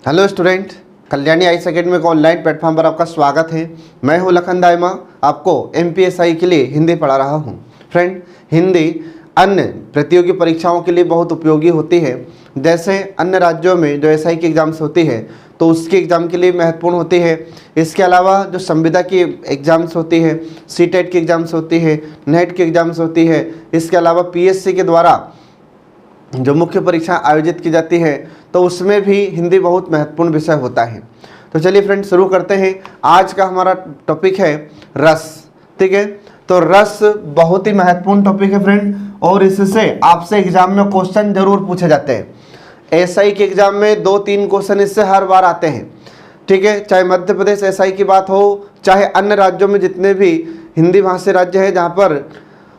Hello student, Kalyani IAS academy के online platform पर आपका स्वागत है। मैं हूं लखन दाइमा, आपको एमपीएसआई के लिए हिंदी पढ़ा रहा हूं। फ्रेंड, हिंदी अन्य प्रतियोगी परीक्षाओं के लिए बहुत उपयोगी होती है। जैसे अन्य राज्यों में जो एसआई की एग्ज़ाम्स होती है तो उसके एग्ज़ाम के लिए महत्वपूर्ण होती है। इसके अलावा जो संविदा की एग्ज़ाम्स होती है, सीटेट की एग्ज़ाम्स होती है, नेट की एग्ज़ाम्स होती है, इसके अलावा पीएससी के द्वारा जो मुख्य परीक्षा आयोजित की जाती है तो उसमें भी हिंदी बहुत महत्वपूर्ण विषय होता है। तो चलिए फ्रेंड, शुरू करते हैं। आज का हमारा टॉपिक है रस। ठीक है, तो रस बहुत ही महत्वपूर्ण टॉपिक है फ्रेंड, और इससे आपसे एग्जाम में क्वेश्चन जरूर पूछे जाते हैं। एसआई के एग्जाम में 2-3 क्वेश्चन इससे हर बार आते हैं। ठीक है, चाहे मध्य प्रदेश एसआई की बात हो, चाहे अन्य राज्यों में जितने भी हिंदी भाषी राज्य हैं जहाँ पर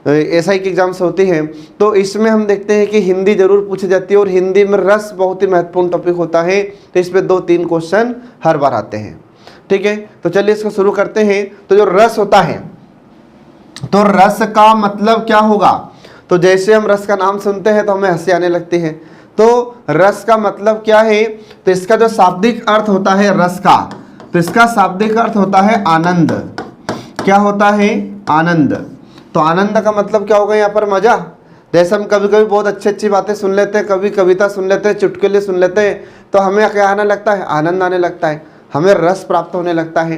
एसआई की एग्जाम्स होती हैं, तो इसमें हम देखते हैं कि हिंदी जरूर पूछी जाती है और हिंदी में रस बहुत ही महत्वपूर्ण टॉपिक होता है। तो इसमें 2-3 क्वेश्चन हर बार आते हैं। ठीक है, तो चलिए इसको शुरू करते हैं। तो जो रस होता है, तो रस का मतलब क्या होगा? तो जैसे हम रस का नाम सुनते हैं तो हमें हंसी आने लगती है। तो रस का मतलब क्या है? तो इसका जो शाब्दिक अर्थ होता है रस का, तो इसका शाब्दिक अर्थ होता है आनंद। क्या होता है? आनंद। तो आनंद का मतलब क्या होगा यहाँ पर? मजा। जैसे हम कभी कभी बहुत अच्छी अच्छी बातें सुन लेते हैं, कभी कविता सुन लेते हैं, चुटकुले सुन लेते हैं, तो हमें क्या आने लगता है? आनंद आने लगता है, हमें रस प्राप्त होने लगता है।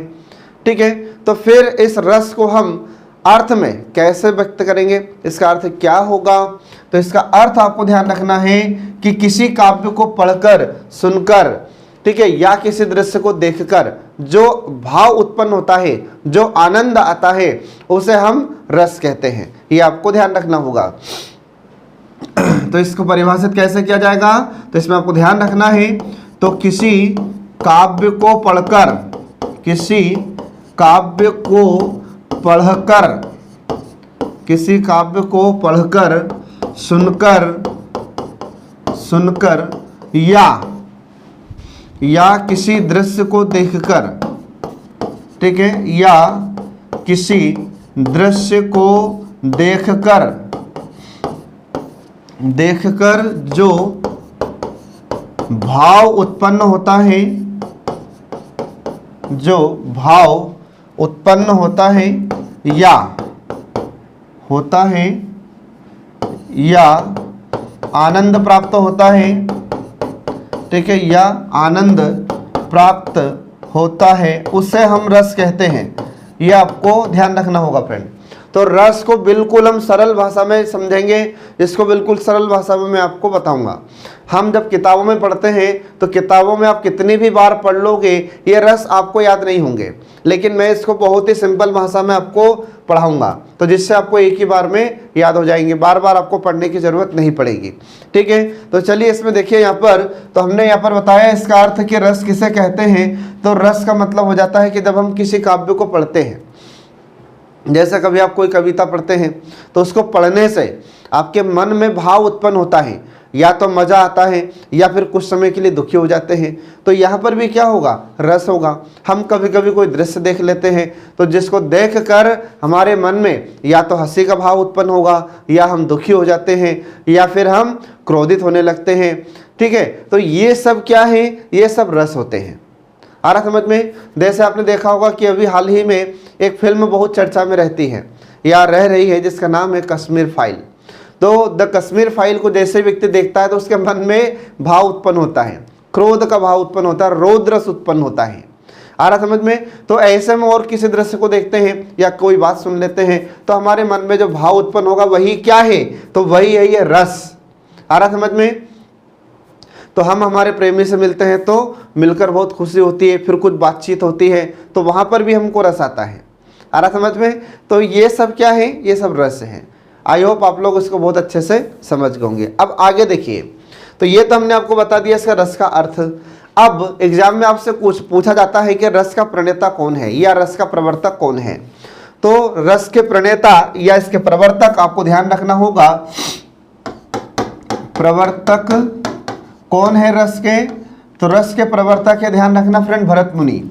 ठीक है, तो फिर इस रस को हम अर्थ में कैसे व्यक्त करेंगे? इसका अर्थ क्या होगा? तो इसका अर्थ आपको ध्यान रखना है कि किसी काव्य को पढ़कर, सुनकर, ठीक है, या किसी दृश्य को देखकर जो भाव उत्पन्न होता है, जो आनंद आता है, उसे हम रस कहते हैं। ये आपको ध्यान रखना होगा। तो इसको परिभाषित कैसे किया जाएगा? तो इसमें आपको ध्यान रखना है, तो किसी काव्य को पढ़कर, किसी काव्य को पढ़कर, किसी काव्य को पढ़कर, सुनकर या किसी दृश्य को देखकर, ठीक है, या किसी दृश्य को देखकर जो भाव उत्पन्न होता है, जो भाव उत्पन्न होता है या आनंद प्राप्त होता है, ठीक है, या आनंद प्राप्त होता है, उसे हम रस कहते हैं। ये आपको ध्यान रखना होगा फ्रेंड। तो रस को बिल्कुल हम सरल भाषा में समझेंगे, इसको बिल्कुल सरल भाषा में मैं आपको बताऊंगा। हम जब किताबों में पढ़ते हैं तो किताबों में आप कितनी भी बार पढ़ लोगे ये रस आपको याद नहीं होंगे, लेकिन मैं इसको बहुत ही सिंपल भाषा में आपको पढ़ाऊंगा, तो जिससे आपको एक ही बार में याद हो जाएंगे, बार बार आपको पढ़ने की जरूरत नहीं पड़ेगी। ठीक है, तो चलिए इसमें देखिए यहाँ पर, तो हमने यहाँ पर बताया इसका अर्थ कि रस किसे कहते हैं। तो रस का मतलब हो जाता है कि जब हम किसी काव्य को पढ़ते हैं, जैसे कभी आप कोई कविता पढ़ते हैं तो उसको पढ़ने से आपके मन में भाव उत्पन्न होता है, या तो मज़ा आता है या फिर कुछ समय के लिए दुखी हो जाते हैं। तो यहाँ पर भी क्या होगा? रस होगा। हम कभी कभी कोई दृश्य देख लेते हैं तो जिसको देखकर हमारे मन में या तो हंसी का भाव उत्पन्न होगा, या हम दुखी हो जाते हैं, या फिर हम क्रोधित होने लगते हैं। ठीक है, तो ये सब क्या है? ये सब रस होते हैं। आ रहा समझ में? जैसे आपने देखा होगा कि अभी हाल ही में एक फिल्म बहुत चर्चा में रहती है या रह रही है, जिसका नाम है कश्मीर फाइल। तो द कश्मीर फाइल को जैसे व्यक्ति देखता है तो उसके मन में भाव उत्पन्न होता है, क्रोध का भाव उत्पन्न होता है, रौद्रस उत्पन्न होता है। आ रहा समझ में? तो ऐसे में और किसी दृश्य को देखते हैं या कोई बात सुन लेते हैं तो हमारे मन में जो भाव उत्पन्न होगा वही क्या है? तो वही है ये रस। आ रहा समझ में? तो हम हमारे प्रेमी से मिलते हैं तो मिलकर बहुत खुशी होती है, फिर कुछ बातचीत होती है तो वहाँ पर भी हमको रस आता है। आ रहा समझ में? तो ये सब क्या है? ये सब रस है। आई होप आप लोग इसको बहुत अच्छे से समझ गए होंगे। अब आगे देखिए, तो ये तो हमने आपको बता दिया इसका रस का अर्थ। अब एग्जाम में आपसे कुछ पूछा जाता है कि रस का प्रणेता कौन है या रस का प्रवर्तक कौन है। तो रस के प्रणेता या इसके प्रवर्तक आपको ध्यान रखना होगा। प्रवर्तक कौन है रस के? तो रस के प्रवर्तक है, ध्यान रखना फ्रेंड, भरत मुनि।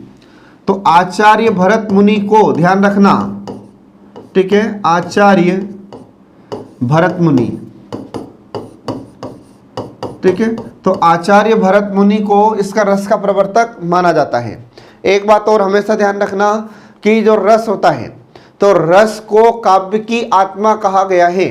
तो आचार्य भरत मुनि को ध्यान रखना, ठीक है, आचार्य भरत मुनि, ठीक है, तो आचार्य भरत मुनि को इसका रस का प्रवर्तक माना जाता है। एक बात और हमेशा ध्यान रखना कि जो रस होता है तो रस को काव्य की आत्मा कहा गया है।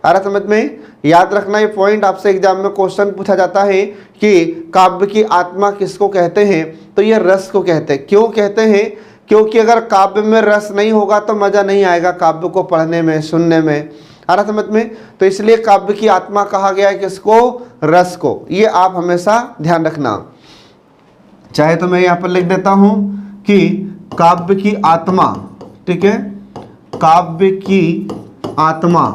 आ रहा समझ में? याद रखना, ये पॉइंट आपसे एग्जाम में क्वेश्चन पूछा जाता है कि काव्य की आत्मा किसको कहते हैं, तो ये रस को कहते हैं। क्यों कहते हैं? क्योंकि अगर काव्य में रस नहीं होगा तो मजा नहीं आएगा काव्य को पढ़ने में, सुनने में। आ रहा समझ में? तो इसलिए काव्य की आत्मा कहा गया है किसको? रस को। ये आप हमेशा ध्यान रखना। चाहे तो मैं यहाँ पर लिख देता हूं कि काव्य की आत्मा, ठीक है, काव्य की आत्मा,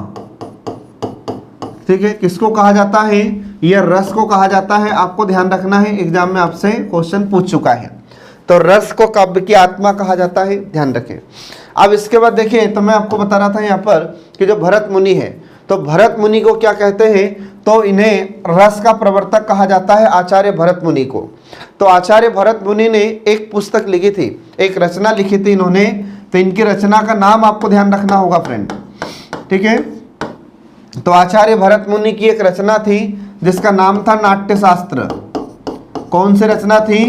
ठीक है, किसको कहा जाता है? यह रस को कहा जाता है। आपको ध्यान रखना है, एग्जाम में आपसे क्वेश्चन पूछ चुका है। तो रस को काव्य की आत्मा कहा जाता है, ध्यान रखें। अब इसके बाद देखिए, तो मैं आपको बता रहा था यहाँ पर कि जो भरत मुनि है, तो भरत मुनि को क्या कहते हैं? तो इन्हें रस का प्रवर्तक कहा जाता है, आचार्य भरत मुनि को। तो आचार्य भरत मुनि ने एक पुस्तक लिखी थी, एक रचना लिखी थी इन्होंने। तो इनकी रचना का नाम आपको ध्यान रखना होगा फ्रेंड, ठीक है। तो आचार्य भरत मुनि की एक रचना थी जिसका नाम था नाट्यशास्त्र। कौन सी रचना थी?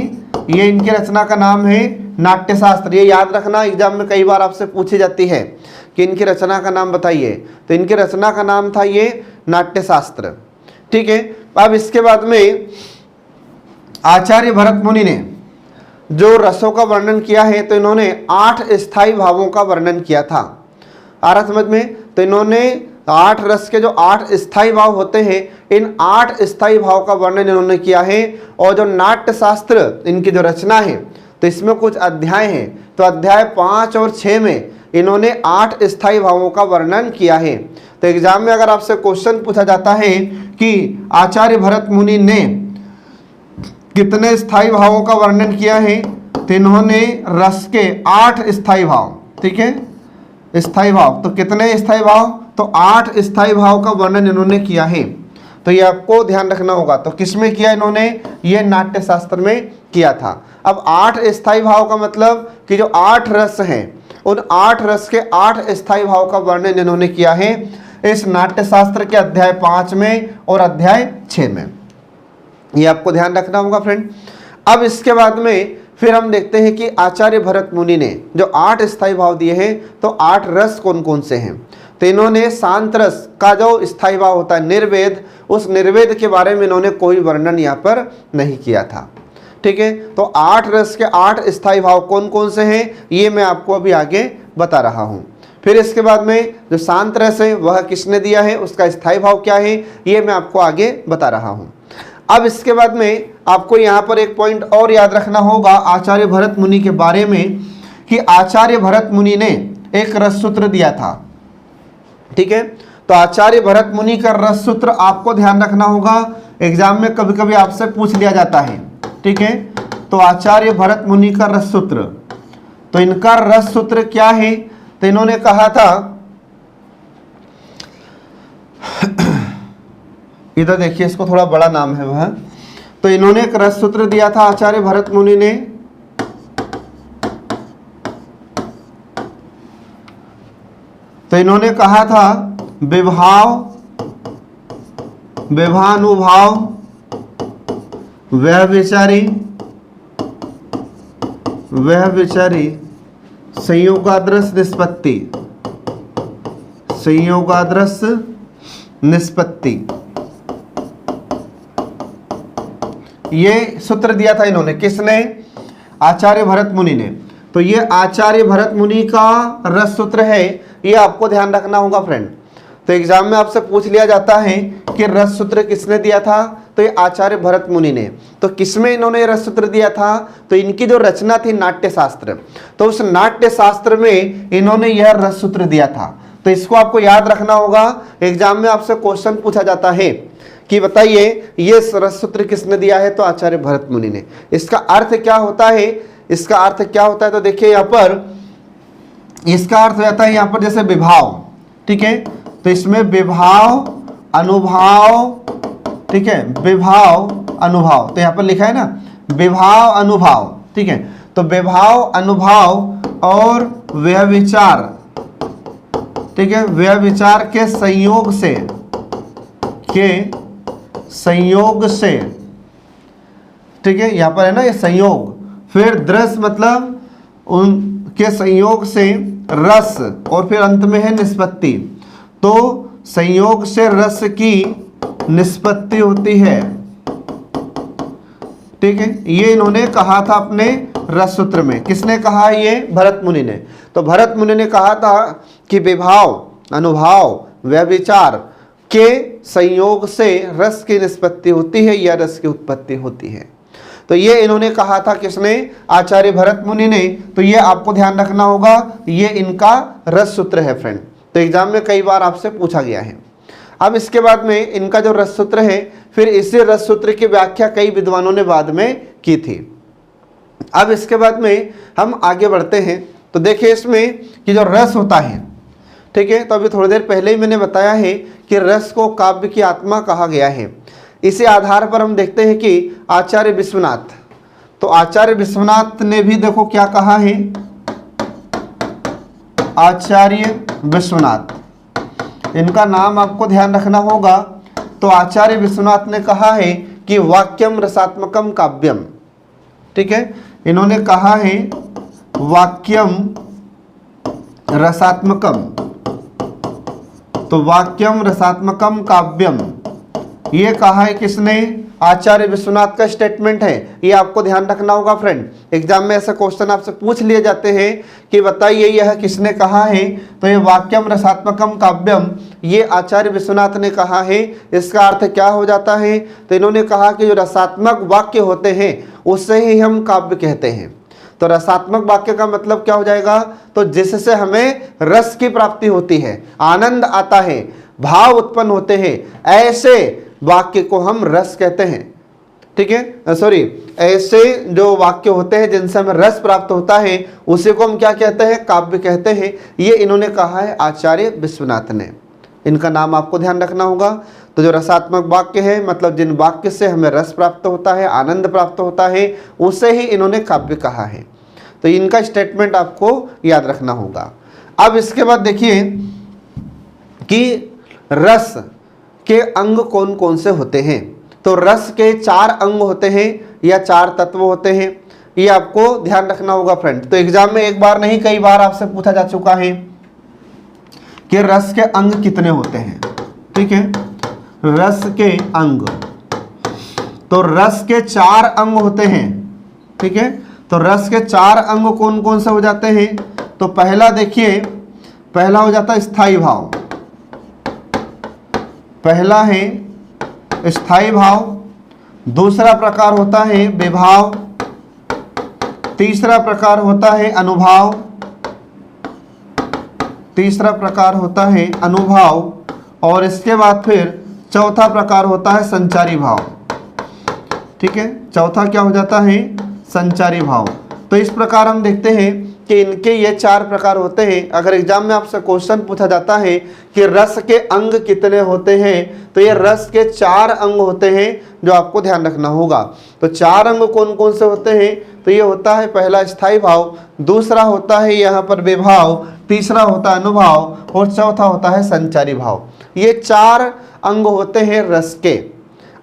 ये इनकी रचना का नाम है नाट्यशास्त्र। ये याद रखना, एग्जाम में कई बार आपसे पूछी जाती है कि इनकी रचना का नाम बताइए। तो इनकी रचना का नाम था ये नाट्यशास्त्र, ठीक है। अब इसके बाद में आचार्य भरत मुनि ने जो रसों का वर्णन किया है, तो इन्होंने 8 स्थायी भावों का वर्णन किया था। आ रहा समझ में? तो इन्होंने 8 रस के जो 8 स्थायी भाव होते हैं, इन 8 स्थायी भाव का वर्णन इन्होंने किया है। और जो नाट्यशास्त्र इनकी जो रचना है, तो इसमें कुछ अध्याय हैं। तो अध्याय 5 और 6 में इन्होंने 8 स्थायी भावों का वर्णन किया है। तो एग्जाम में अगर आपसे क्वेश्चन पूछा जाता है कि आचार्य भरत मुनि ने कितने स्थायी भावों का वर्णन किया है, तो इन्होंने रस के 8 स्थायी भाव, ठीक है, स्थायी भाव। तो कितने स्थायी भाव? तो 8 स्थायी भाव का वर्णन इन्होंने किया है। तो ये आपको ध्यान रखना होगा। तो किस में किया इन्होंने? ये नाट्यशास्त्र में किया था। अब 8 स्थायी भाव का मतलब कि जो 8 रस हैं, उन 8 रस के 8 स्थायी भाव का वर्णन इन्होंने किया है इस नाट्यशास्त्र के अध्याय 5 में और अध्याय 6 में। ये आपको ध्यान रखना होगा फ्रेंड। अब इसके बाद में फिर हम देखते हैं कि आचार्य भरत मुनि ने जो 8 स्थायी भाव दिए हैं, तो 8 रस कौन कौन से हैं? तो इन्होंने शांत रस का जो स्थायी भाव होता है निर्वेद, उस निर्वेद के बारे में इन्होंने कोई वर्णन यहाँ पर नहीं किया था, ठीक है। तो 8 रस के 8 स्थायी भाव कौन कौन से हैं, ये मैं आपको अभी आगे बता रहा हूँ। फिर इसके बाद में जो शांत रस है वह किसने दिया है, उसका स्थायी भाव क्या है, ये मैं आपको आगे बता रहा हूँ। अब इसके बाद में आपको यहाँ पर एक पॉइंट और याद रखना होगा आचार्य भरत मुनि के बारे में, कि आचार्य भरत मुनि ने एक रस सूत्र दिया था, ठीक है। तो आचार्य भरत मुनि का रस सूत्र आपको ध्यान रखना होगा, एग्जाम में कभी कभी आपसे पूछ लिया जाता है, ठीक है। तो आचार्य भरत मुनि का रस सूत्र, तो इनका रस सूत्र क्या है? तो इन्होंने कहा था, इधर देखिए, इसको थोड़ा बड़ा नाम है वह। तो इन्होंने एक रस सूत्र दिया था आचार्य भरत मुनि ने, तो इन्होंने कहा था विभाव, विभानुभाव, व्यभिचारी, व्यभिचारी, संयोगादर्श निष्पत्ति, संयोगादर्श निष्पत्ति, ये सूत्र दिया था इन्होंने। किसने? आचार्य भरत मुनि ने। तो ये आचार्य भरत मुनि का रस सूत्र है, ये आपको ध्यान रखना होगा फ्रेंड। तो एग्जाम में आपसे पूछ लिया जाता है कि रस सूत्र किसने दिया था, तो ये आचार्य भरत मुनि ने। तो किसमें इन्होंने रस सूत्र दिया था? तो इनकी जो रचना थी नाट्यशास्त्र, तो उस नाट्यशास्त्र में इन्होंने यह रस सूत्र दिया था। तो इसको आपको याद रखना होगा, एग्जाम में आपसे क्वेश्चन पूछा जाता है कि बताइए ये रस सूत्र किसने दिया है, तो आचार्य भरत मुनि ने। इसका अर्थ क्या होता है? इसका अर्थ क्या होता है? तो देखिए यहाँ पर इसका अर्थ हो जाता है यहाँ पर जैसे विभाव, ठीक है। तो इसमें विभाव अनुभाव, ठीक है, विभाव अनुभाव, तो यहाँ पर लिखा है ना विभाव अनुभाव, ठीक है। तो विभाव अनुभाव और व्यभिचार, ठीक है, व्यभिचार के संयोग से, के संयोग से, ठीक है, यहाँ पर है ना ये संयोग, फिर दृश्य मतलब उनके संयोग से रस, और फिर अंत में है निष्पत्ति। तो संयोग से रस की निष्पत्ति होती है, ठीक है, ये इन्होंने कहा था अपने रस सूत्र में। किसने कहा? ये भरत मुनि ने। तो भरत मुनि ने कहा था कि विभाव, अनुभाव, व्यभिचार के संयोग से रस की निष्पत्ति होती है या रस की उत्पत्ति होती है। तो ये इन्होंने कहा था, किसने? आचार्य भरत मुनि ने। तो ये आपको ध्यान रखना होगा, ये इनका रस सूत्र है फ्रेंड। तो एग्जाम में कई बार आपसे पूछा गया है। अब इसके बाद में इनका जो रस सूत्र है, फिर इसी रस सूत्र की व्याख्या कई विद्वानों ने बाद में की थी। अब इसके बाद में हम आगे बढ़ते हैं। तो देखिए इसमें कि जो रस होता है, ठीक है, तो अभी थोड़ी देर पहले ही मैंने बताया है कि रस को काव्य की आत्मा कहा गया है। इसी आधार पर हम देखते हैं कि आचार्य विश्वनाथ, तो आचार्य विश्वनाथ ने भी देखो क्या कहा है। आचार्य विश्वनाथ, इनका नाम आपको ध्यान रखना होगा। तो आचार्य विश्वनाथ ने कहा है कि वाक्यम रसात्मकम काव्यम, ठीक है, इन्होंने कहा है वाक्यम रसात्मकम। तो वाक्यम रसात्मकम काव्यम, ये कहा है किसने? आचार्य विश्वनाथ का स्टेटमेंट है। ये आपको ध्यान रखना होगा फ्रेंड। एग्जाम में ऐसे क्वेश्चन आपसे पूछ लिए जाते हैं कि बताइए यह किसने कहा है। तो ये वाक्यम रसात्मकम काव्यम, ये आचार्य विश्वनाथ ने कहा है। इसका अर्थ क्या हो जाता है? तो इन्होंने कहा कि जो रसात्मक वाक्य होते हैं उससे ही हम काव्य कहते हैं। तो रसात्मक वाक्य का मतलब क्या हो जाएगा? तो जिससे हमें रस की प्राप्ति होती है, आनंद आता है, भाव उत्पन्न होते हैं, ऐसे वाक्य को हम रस कहते हैं, ठीक है, सॉरी, ऐसे जो वाक्य होते हैं जिनसे हमें रस प्राप्त होता है उसी को हम क्या कहते हैं? काव्य कहते हैं। ये इन्होंने कहा है आचार्य विश्वनाथ ने। इनका नाम आपको ध्यान रखना होगा। तो जो रसात्मक वाक्य है, मतलब जिन वाक्य से हमें रस प्राप्त होता है, आनंद प्राप्त होता है, उसे ही इन्होंने काव्य कहा है। तो इनका स्टेटमेंट आपको याद रखना होगा। अब इसके बाद देखिए कि रस के अंग कौन कौन से होते हैं। तो रस के 4 अंग होते हैं या 4 तत्व होते हैं, ये आपको ध्यान रखना होगा फ्रेंड। तो एग्जाम में एक बार नहीं कई बार आपसे पूछा जा चुका है कि रस के अंग कितने होते हैं, ठीक है, रस के अंग। तो रस के 4 अंग होते हैं, ठीक है। तो रस के 4 अंग कौन कौन से हो जाते हैं? तो पहला देखिए, पहला हो जाता है स्थायी भाव। पहला है स्थायी भाव, दूसरा प्रकार होता है विभाव, तीसरा प्रकार होता है अनुभाव, तीसरा प्रकार होता है अनुभाव, और इसके बाद फिर चौथा प्रकार होता है संचारी भाव, ठीक है। चौथा क्या हो जाता है? संचारी भाव। तो इस प्रकार हम देखते हैं कि इनके ये 4 प्रकार होते हैं। अगर एग्जाम में आपसे क्वेश्चन पूछा जाता है कि रस के अंग कितने होते हैं, तो ये रस के 4 अंग होते हैं जो आपको ध्यान रखना होगा। तो 4 अंग कौन कौन से होते हैं? तो ये होता है पहला स्थायी भाव, दूसरा होता है यहाँ पर विभाव, तीसरा होता है अनुभाव, और चौथा होता है संचारी भाव। ये 4 अंग होते हैं रस के।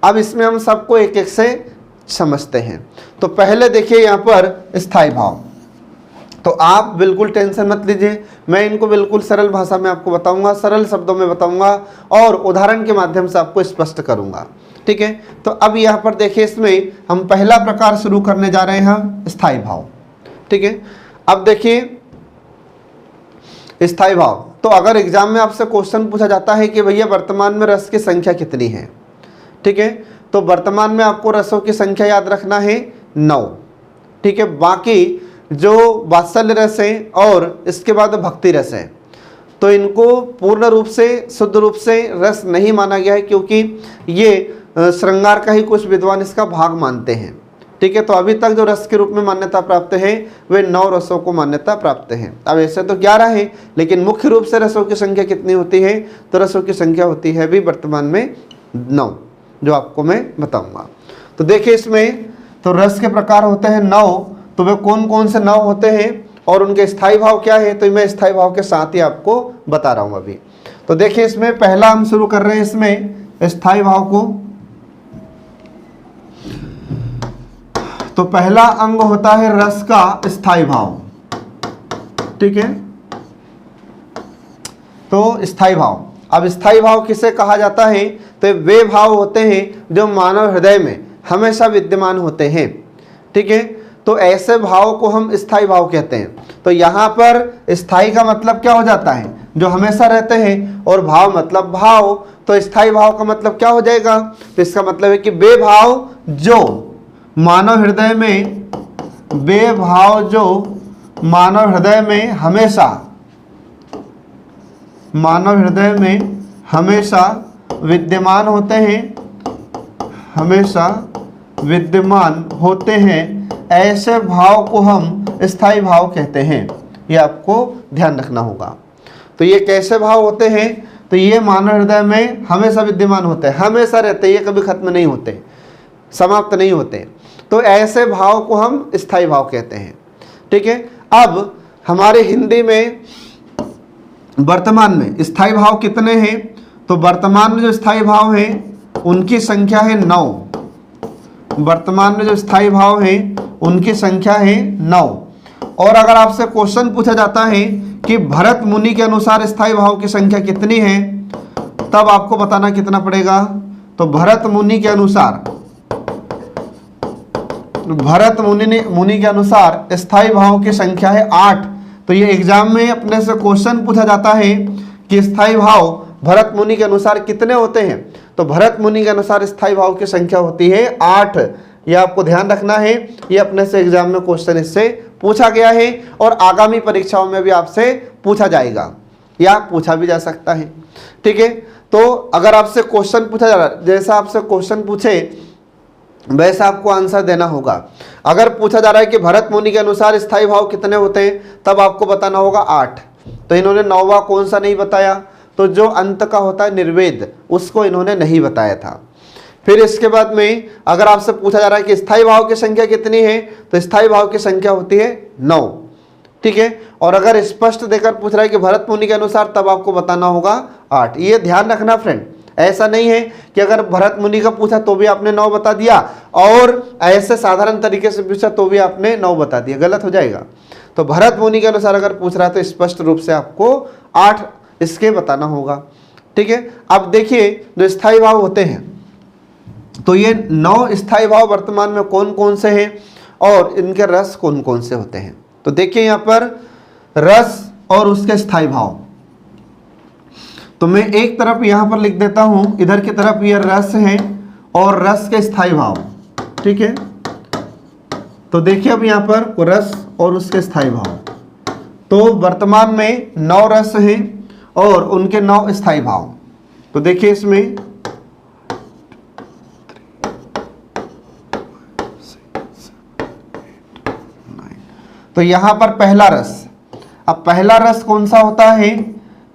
अब इसमें हम सबको एक एक से समझते हैं। तो पहले देखिए यहाँ पर स्थायी भाव। तो आप बिल्कुल टेंशन मत लीजिए, मैं इनको बिल्कुल सरल भाषा में आपको बताऊंगा, सरल शब्दों में बताऊंगा और उदाहरण के माध्यम से आपको स्पष्ट करूंगा, ठीक है। तो अब यहाँ पर देखिए, इसमें हम पहला प्रकार शुरू करने जा रहे हैं स्थायी भाव, ठीक है। अब देखिए स्थायी भाव। तो अगर एग्जाम में आपसे क्वेश्चन पूछा जाता है कि भैया वर्तमान में रस की संख्या कितनी है, ठीक है, तो वर्तमान में आपको रसों की संख्या याद रखना है 9, ठीक है। बाकी जो वात्सल्य रस है और इसके बाद भक्ति रस है, तो इनको पूर्ण रूप से, शुद्ध रूप से रस नहीं माना गया है, क्योंकि ये श्रृंगार का ही कुछ विद्वान इसका भाग मानते हैं, ठीक है। तो अभी तक जो रस के रूप में मान्यता प्राप्त है वे 9 रसों को मान्यता प्राप्त है। अब ऐसे तो 11 है, लेकिन मुख्य रूप से रसों की संख्या कितनी होती है? तो रसों की संख्या होती है अभी वर्तमान में 9, जो आपको मैं बताऊंगा। तो देखिए इसमें तो रस के प्रकार होते हैं 9। तो वे कौन कौन से 9 होते हैं और उनके स्थायी भाव क्या है? तो मैं स्थायी भाव के साथ ही आपको बता रहा हूं अभी। तो देखिए इसमें पहला हम शुरू कर रहे हैं इसमें स्थायी भाव को। तो पहला अंग होता है रस का स्थायी भाव, ठीक है। तो स्थायी भाव, अब स्थायी भाव किसे कहा जाता है? तो वे भाव होते हैं जो मानव हृदय में हमेशा विद्यमान होते हैं, ठीक है। तो ऐसे भाव को हम स्थायी भाव कहते हैं। तो यहाँ पर स्थायी का मतलब क्या हो जाता है? जो हमेशा रहते हैं, और भाव मतलब भाव, तो स्थायी भाव का मतलब क्या हो जाएगा? तो इसका मतलब है कि वे भाव जो मानव हृदय में, वे भाव जो मानव हृदय में हमेशा, मानव हृदय में हमेशा विद्यमान होते हैं, हमेशा विद्यमान होते हैं, ऐसे भाव को हम स्थायी भाव कहते हैं। ये आपको ध्यान रखना होगा। तो ये कैसे भाव होते हैं? तो ये मानव हृदय में हमेशा विद्यमान होते हैं, हमेशा रहते हैं, ये कभी खत्म नहीं होते, समाप्त नहीं होते। तो ऐसे भाव को हम स्थायी भाव कहते हैं, ठीक है। अब हमारे हिंदी में वर्तमान में स्थायी भाव कितने हैं? तो वर्तमान में जो स्थायी भाव हैं उनकी संख्या है 9। वर्तमान में जो स्थायी भाव हैं उनकी संख्या है 9। और अगर आपसे क्वेश्चन पूछा जाता है कि भरत मुनि के अनुसार स्थायी भाव की संख्या कितनी है, तब आपको बताना कितना पड़ेगा? तो भरत मुनि के अनुसार, भरत मुनि के अनुसार स्थायी भाव की संख्या है 8। तो ये एग्जाम में अपने से क्वेश्चन पूछा जाता है कि स्थायी भाव भरत मुनि के अनुसार कितने होते हैं? तो भरत मुनि के अनुसार स्थायी भाव की संख्या होती है 8। ये आपको ध्यान रखना है, ये अपने से एग्जाम में क्वेश्चन इससे पूछा गया है और आगामी परीक्षाओं में भी आपसे पूछा जाएगा या पूछा भी जा सकता है, ठीक है। तो अगर आपसे क्वेश्चन पूछा जा रहा है, जैसा आपसे क्वेश्चन पूछे वैसा आपको आंसर देना होगा। अगर पूछा जा रहा है कि भरत मुनि के अनुसार स्थायी भाव कितने होते हैं, तब आपको बताना होगा 8। तो इन्होंने 9वां कौन सा नहीं बताया? तो जो अंत का होता है निर्वेद, उसको इन्होंने नहीं बताया था। फिर इसके बाद में अगर आपसे पूछा जा रहा है कि स्थायी भाव की संख्या कितनी है, तो स्थायी भाव की संख्या होती है 9, ठीक है। और अगर स्पष्ट देकर पूछ रहा है कि भरत मुनि के अनुसार, तब आपको बताना होगा 8। ये ध्यान रखना फ्रेंड, ऐसा नहीं है कि अगर भरत मुनि का पूछा तो भी आपने 9 बता दिया और ऐसे साधारण तरीके से पूछा तो भी आपने 9 बता दिया, गलत हो जाएगा। तो भरत मुनि के अनुसार अगर पूछ रहा है तो स्पष्ट रूप से आपको 8 इसके बताना होगा, ठीक है। अब देखिए जो स्थायी भाव होते हैं, तो ये 9 स्थायी भाव वर्तमान में कौन कौन से हैं और इनके रस कौन कौन से होते हैं। तो देखिए यहाँ पर रस और उसके स्थायी भाव, तो मैं एक तरफ यहाँ पर लिख देता हूँ, इधर की तरफ ये रस है और रस के स्थायी भाव, ठीक है। तो देखिए अब यहाँ पर रस और उसके स्थायी भाव, तो वर्तमान में 9 रस हैं और उनके 9 स्थायी भाव। तो देखिए इसमें तो यहाँ पर पहला रस, अब पहला रस कौन सा होता है?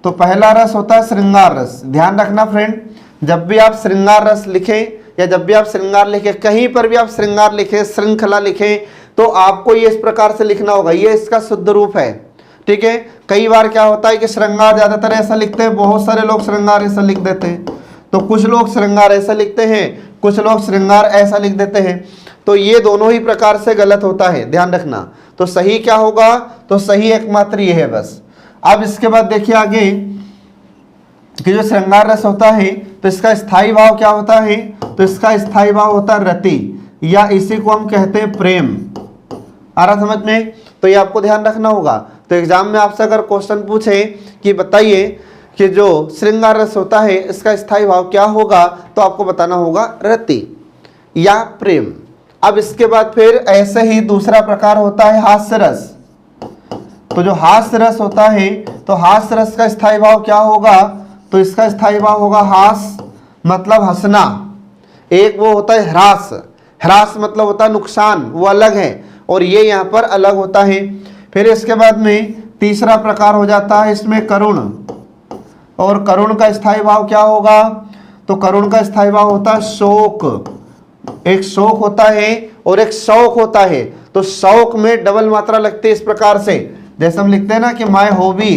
तो पहला रस होता है श्रृंगार रस। ध्यान रखना फ्रेंड, जब भी आप श्रृंगार रस लिखें या जब भी आप श्रृंगार लिखें, कहीं पर भी आप श्रृंगार लिखें, श्रृंखला लिखें, तो आपको ये इस प्रकार से लिखना होगा, ये इसका शुद्ध रूप है, ठीक है। कई बार क्या होता है कि श्रृंगार ज़्यादातर ऐसा लिखते हैं, बहुत सारे लोग श्रृंगार ऐसा लिख देते हैं, तो कुछ लोग श्रृंगार ऐसा लिखते हैं, कुछ लोग श्रृंगार ऐसा लिख देते हैं। तो ये दोनों ही प्रकार से गलत होता है, ध्यान रखना। तो सही क्या होगा? तो सही एकमात्र ये है बस। अब इसके बाद देखिए आगे कि जो श्रृंगार रस होता है तो इसका स्थायी भाव क्या होता है? तो इसका स्थायी भाव होता है रति, या इसी को हम कहते हैं प्रेम। आ रहा समझ में? तो ये आपको ध्यान रखना होगा। तो एग्जाम में आपसे अगर क्वेश्चन पूछे कि बताइए कि जो श्रृंगार रस होता है इसका स्थायी भाव क्या होगा, तो आपको बताना होगा रति या प्रेम। अब इसके बाद फिर ऐसे ही दूसरा प्रकार होता है हास्य रस। तो जो हास्य रस होता है, तो हास्य रस का स्थायी भाव क्या होगा? तो इसका स्थायी भाव होगा हास मतलब हंसना, एक वो होता है ह्रास, ह्रास मतलब होता है नुकसान, वो अलग है, और ये यहाँ पर अलग होता है। फिर इसके बाद में तीसरा प्रकार हो जाता है इसमें करुण, और करुण का स्थायी भाव क्या होगा? तो करुण का स्थायी भाव होता है शोक। एक शोक होता है और एक शौक होता है। तो शौक में डबल मात्रा लगती है इस प्रकार से, जैसे हम लिखते हैं ना कि माय हॉबी,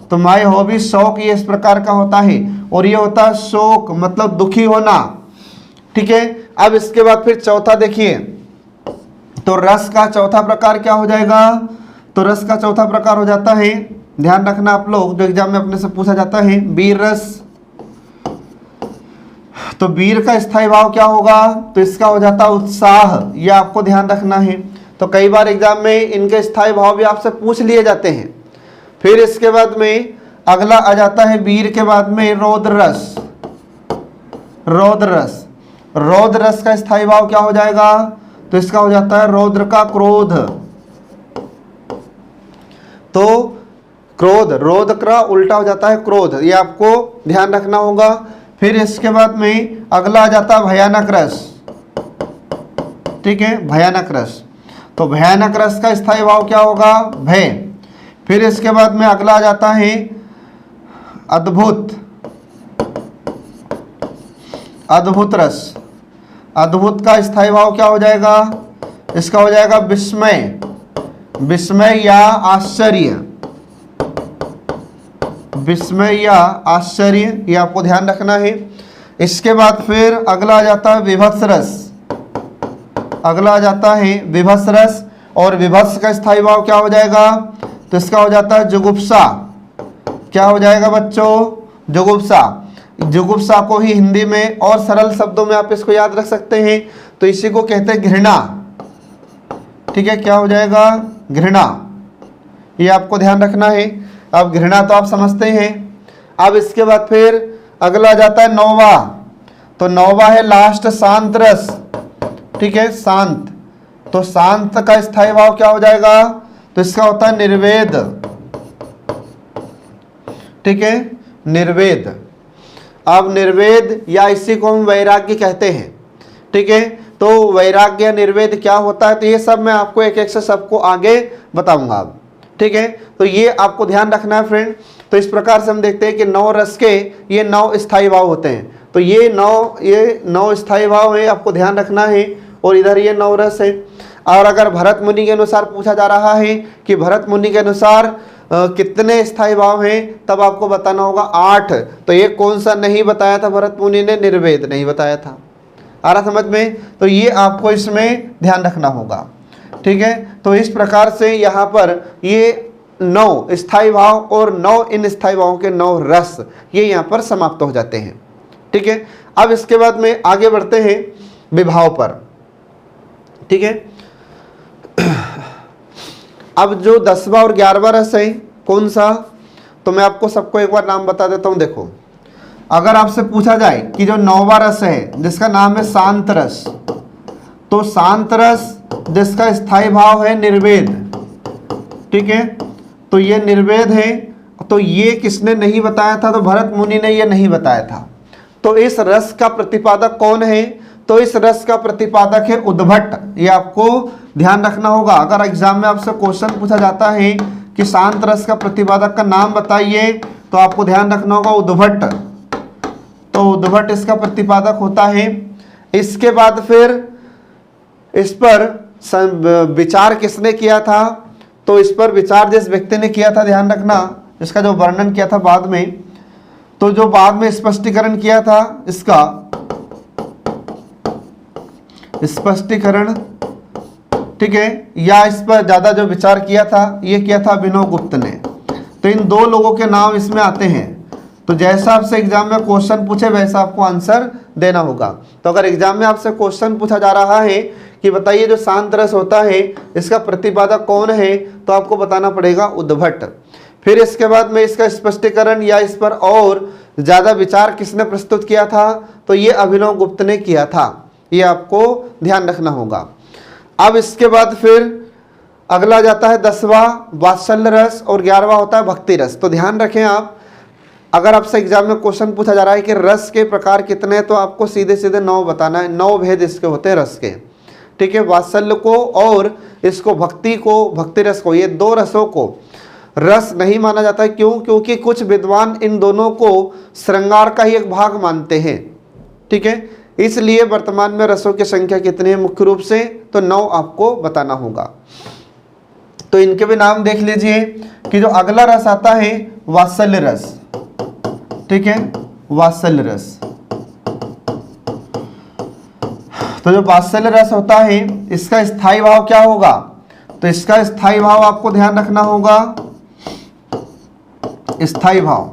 तो माय हॉबी शौक ये इस प्रकार का होता है, और ये होता है शोक मतलब दुखी होना, ठीक है। अब इसके बाद फिर चौथा देखिए तो रस का चौथा प्रकार क्या हो जाएगा? तो रस का चौथा प्रकार हो जाता है, ध्यान रखना आप लोग, जो एग्जाम में अपने से पूछा जाता है, वीर रस। तो वीर का स्थायी भाव क्या होगा? तो इसका हो जाता है उत्साह, ये आपको ध्यान रखना है। तो कई बार एग्जाम में इनके स्थायी भाव भी आपसे पूछ लिए जाते हैं। फिर इसके बाद में अगला आ जाता है वीर के बाद में रौद्र रस। रौद्र रस, रौद्र रस का स्थायी भाव क्या हो जाएगा? तो इसका हो जाता है रौद्र का क्रोध। तो क्रोध, रौद्र का उल्टा हो जाता है क्रोध, ये आपको ध्यान रखना होगा। फिर इसके बाद में अगला आ जाता है भयानक रस। ठीक है, भयानक रस। तो भयानक रस का स्थायी भाव क्या होगा? भय। फिर इसके बाद में अगला आ जाता है अद्भुत, अद्भुत रस। अद्भुत का स्थायी भाव क्या हो जाएगा? इसका हो जाएगा विस्मय, विस्मय या आश्चर्य, विस्मय या आश्चर्य, ये आपको ध्यान रखना है। इसके बाद फिर अगला आ जाता है विभत्स रस। अगला आ जाता है विभत्स रस, और विभत्स का स्थायी भाव क्या हो जाएगा? तो इसका हो जाता है जुगुप्सा। क्या हो जाएगा बच्चों? जुगुप्सा। जुगुप्सा को ही हिंदी में और सरल शब्दों में आप इसको याद रख सकते हैं, तो इसी को कहते हैं घृणा। ठीक है, क्या हो जाएगा? घृणा, ये आपको ध्यान रखना है। अब घृणा तो आप समझते हैं। अब इसके बाद फिर अगला आ जाता है नौवा। तो नौवा है लास्ट शांत रस। ठीक है, शांत। तो शांत का स्थायी भाव क्या हो जाएगा? तो इसका होता है निर्वेद। ठीक है, निर्वेद। अब निर्वेद या इसी को हम वैराग्य कहते हैं। ठीक है, तो वैराग्य निर्वेद क्या होता है, तो ये सब मैं आपको एक एक से सबको आगे बताऊंगा अब। ठीक है, तो ये आपको ध्यान रखना है फ्रेंड। तो इस प्रकार से हम देखते हैं कि 9 रस के ये 9 स्थायी भाव होते हैं। तो ये 9 स्थायी भाव है, आपको ध्यान रखना है। और इधर ये 9 रस है। और अगर भरत मुनि के अनुसार पूछा जा रहा है कि भरत मुनि के अनुसार कितने स्थायी भाव हैं, तब आपको बताना होगा 8। तो ये कौन सा नहीं बताया था भरत मुनि ने? निर्वेद नहीं बताया था। आ रहा समझ में? तो ये आपको इसमें ध्यान रखना होगा। ठीक है, तो इस प्रकार से यहाँ पर ये 9 स्थायी भाव और 9 इन स्थायी भावों के 9 रस ये यहाँ पर समाप्त हो जाते हैं। ठीक है, अब इसके बाद में आगे बढ़ते हैं विभाव पर। ठीक है, अब जो 10वां और 11वां रस है कौन सा, तो मैं आपको सबको एक बार नाम बता देता हूं। देखो, अगर आपसे पूछा जाए कि जो 9वां रस है जिसका नाम है शांत रस, तो शांत रस जिसका स्थायी भाव है निर्वेद। ठीक है, तो ये निर्वेद है। तो ये किसने नहीं बताया था? तो भरत मुनि ने ये नहीं बताया था। तो इस रस का प्रतिपादक कौन है? तो इस रस का प्रतिपादक है उद्भट। ये आपको ध्यान रखना होगा। अगर एग्जाम में आपसे क्वेश्चन पूछा जाता है कि शांत रस का प्रतिपादक का नाम बताइए, तो आपको ध्यान रखना होगा उद्भट। तो उद्भट इसका प्रतिपादक होता है। इसके बाद फिर इस पर विचार किसने किया था? तो इस पर विचार जिस व्यक्ति ने किया था, ध्यान रखना, इसका जो वर्णन किया था बाद में, तो जो बाद में स्पष्टीकरण किया था इसका स्पष्टीकरण, ठीक है, या इस पर ज्यादा जो विचार किया था ये किया था अभिनव गुप्त ने। तो इन 2 लोगों के नाम इसमें आते हैं। तो जैसा आपसे एग्जाम में क्वेश्चन पूछे वैसा आपको आंसर देना होगा। तो अगर एग्जाम में आपसे क्वेश्चन पूछा जा रहा है कि बताइए जो शांत रस होता है इसका प्रतिपादक कौन है, तो आपको बताना पड़ेगा उद्भट। फिर इसके बाद में इसका स्पष्टीकरण या इस पर और ज्यादा विचार किसने प्रस्तुत किया था? तो ये अभिनव गुप्त ने किया था। ये आपको ध्यान रखना होगा। अब इसके बाद फिर अगला जाता है 10वां वात्सल्य रस और 11वां होता है भक्ति रस। तो ध्यान रखें आप, अगर आपसे एग्जाम में क्वेश्चन पूछा जा रहा है कि रस के प्रकार कितने हैं, तो आपको सीधे सीधे 9 बताना है। 9 भेद इसके होते हैं रस के। ठीक है, वात्सल्य को और इसको भक्ति रस को, ये 2 रसों को रस नहीं माना जाता है। क्यों? क्योंकि कुछ विद्वान इन दोनों को श्रृंगार का ही एक भाग मानते हैं। ठीक है, इसलिए वर्तमान में रसों की संख्या कितनी है मुख्य रूप से? तो 9 आपको बताना होगा। तो इनके भी नाम देख लीजिए कि जो अगला रस आता है वात्सल्य रस। ठीक है, वात्सल्य रस। तो जो वात्सल्य रस होता है इसका स्थायी भाव क्या होगा, तो इसका स्थायी भाव आपको ध्यान रखना होगा, स्थायी भाव।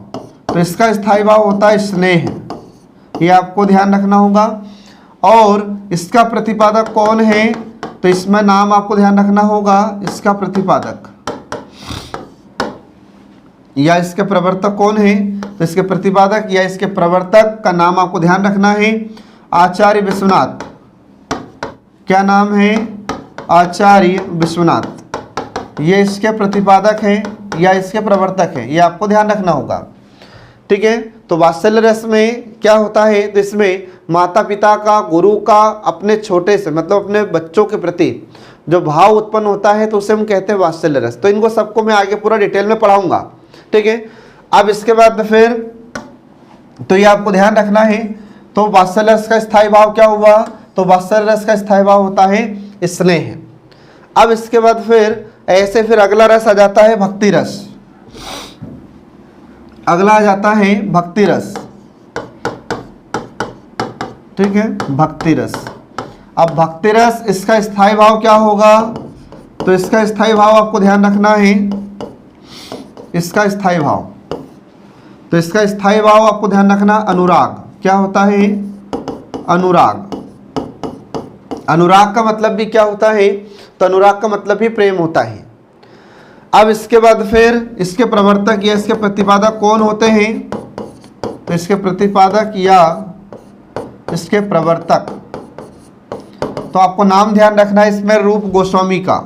तो इसका स्थायी भाव होता है स्नेह, ये आपको ध्यान रखना होगा। और इसका प्रतिपादक कौन है, तो इसमें नाम आपको ध्यान रखना होगा, इसका प्रतिपादक या इसके प्रवर्तक कौन है, तो इसके प्रतिपादक या इसके प्रवर्तक का नाम आपको ध्यान रखना है आचार्य विश्वनाथ। क्या नाम है, आचार्य विश्वनाथ। ये इसके प्रतिपादक है या इसके प्रवर्तक है, ये आपको ध्यान रखना होगा। ठीक है, तो वात्सल्य रस में क्या होता है, तो इसमें माता पिता का, गुरु का अपने छोटे से मतलब अपने बच्चों के प्रति जो भाव उत्पन्न होता है तो उसे हम कहते हैं वात्सल्य रस। तो इनको सबको मैं आगे पूरा डिटेल में पढ़ाऊंगा। ठीक है, अब इसके बाद फिर तो ये आपको ध्यान रखना है। तो वात्सल्य रस का स्थायी भाव क्या हुआ, तो वात्सल्य रस का स्थायी भाव होता है स्नेह। अब इसके बाद फिर ऐसे फिर अगला रस आ जाता है भक्ति रस। अगला आ जाता है भक्ति रस। ठीक है, भक्ति रस। अब भक्ति रस इसका स्थायी भाव क्या होगा, तो इसका स्थायी भाव आपको ध्यान रखना है, इसका स्थायी भाव। तो इसका स्थायी भाव आपको ध्यान रखना अनुराग। क्या होता है, अनुराग। अनुराग का मतलब भी क्या होता है, तो अनुराग का मतलब भी प्रेम होता है। अब इसके बाद फिर इसके प्रवर्तक या इसके प्रतिपादक कौन होते हैं, तो इसके प्रतिपादक या इसके प्रवर्तक, तो आपको नाम ध्यान रखना है इसमें रूप गोस्वामी का।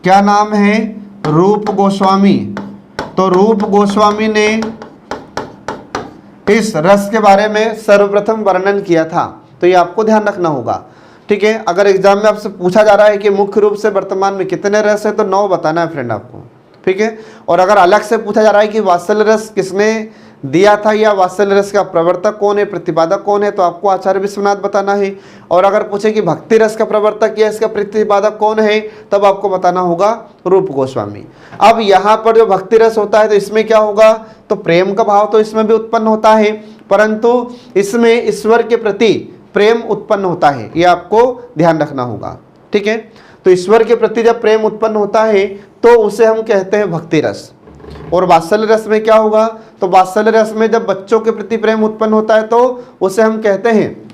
क्या नाम है, रूप गोस्वामी। तो रूप गोस्वामी ने इस रस के बारे में सर्वप्रथम वर्णन किया था, तो ये आपको ध्यान रखना होगा। ठीक है, अगर एग्जाम में आपसे पूछा जा रहा है कि मुख्य रूप से वर्तमान में कितने रस है, तो 9 बताना है फ्रेंड आपको। ठीक है, और अगर अलग से पूछा जा रहा है कि वात्सल्य रस किसने दिया था या वात्सल्य रस का प्रवर्तक कौन है, प्रतिपादक कौन है, तो आपको आचार्य विश्वनाथ बताना है। और अगर पूछे कि भक्ति रस का प्रवर्तक या इसका प्रतिपादक कौन है, तब आपको बताना होगा रूप गोस्वामी। अब यहाँ पर जो भक्ति रस होता है तो इसमें क्या होगा, तो प्रेम का भाव तो इसमें भी उत्पन्न होता है, परंतु इसमें ईश्वर के प्रति प्रेम उत्पन्न होता है, ये आपको ध्यान रखना होगा। ठीक है, तो ईश्वर के प्रति जब प्रेम उत्पन्न होता है तो उसे हम कहते हैं भक्ति रस। और वात्सल्य रस में क्या होगा, तो वात्सल्य रस में जब बच्चों के प्रति प्रेम उत्पन्न होता है तो उसे हम कहते हैं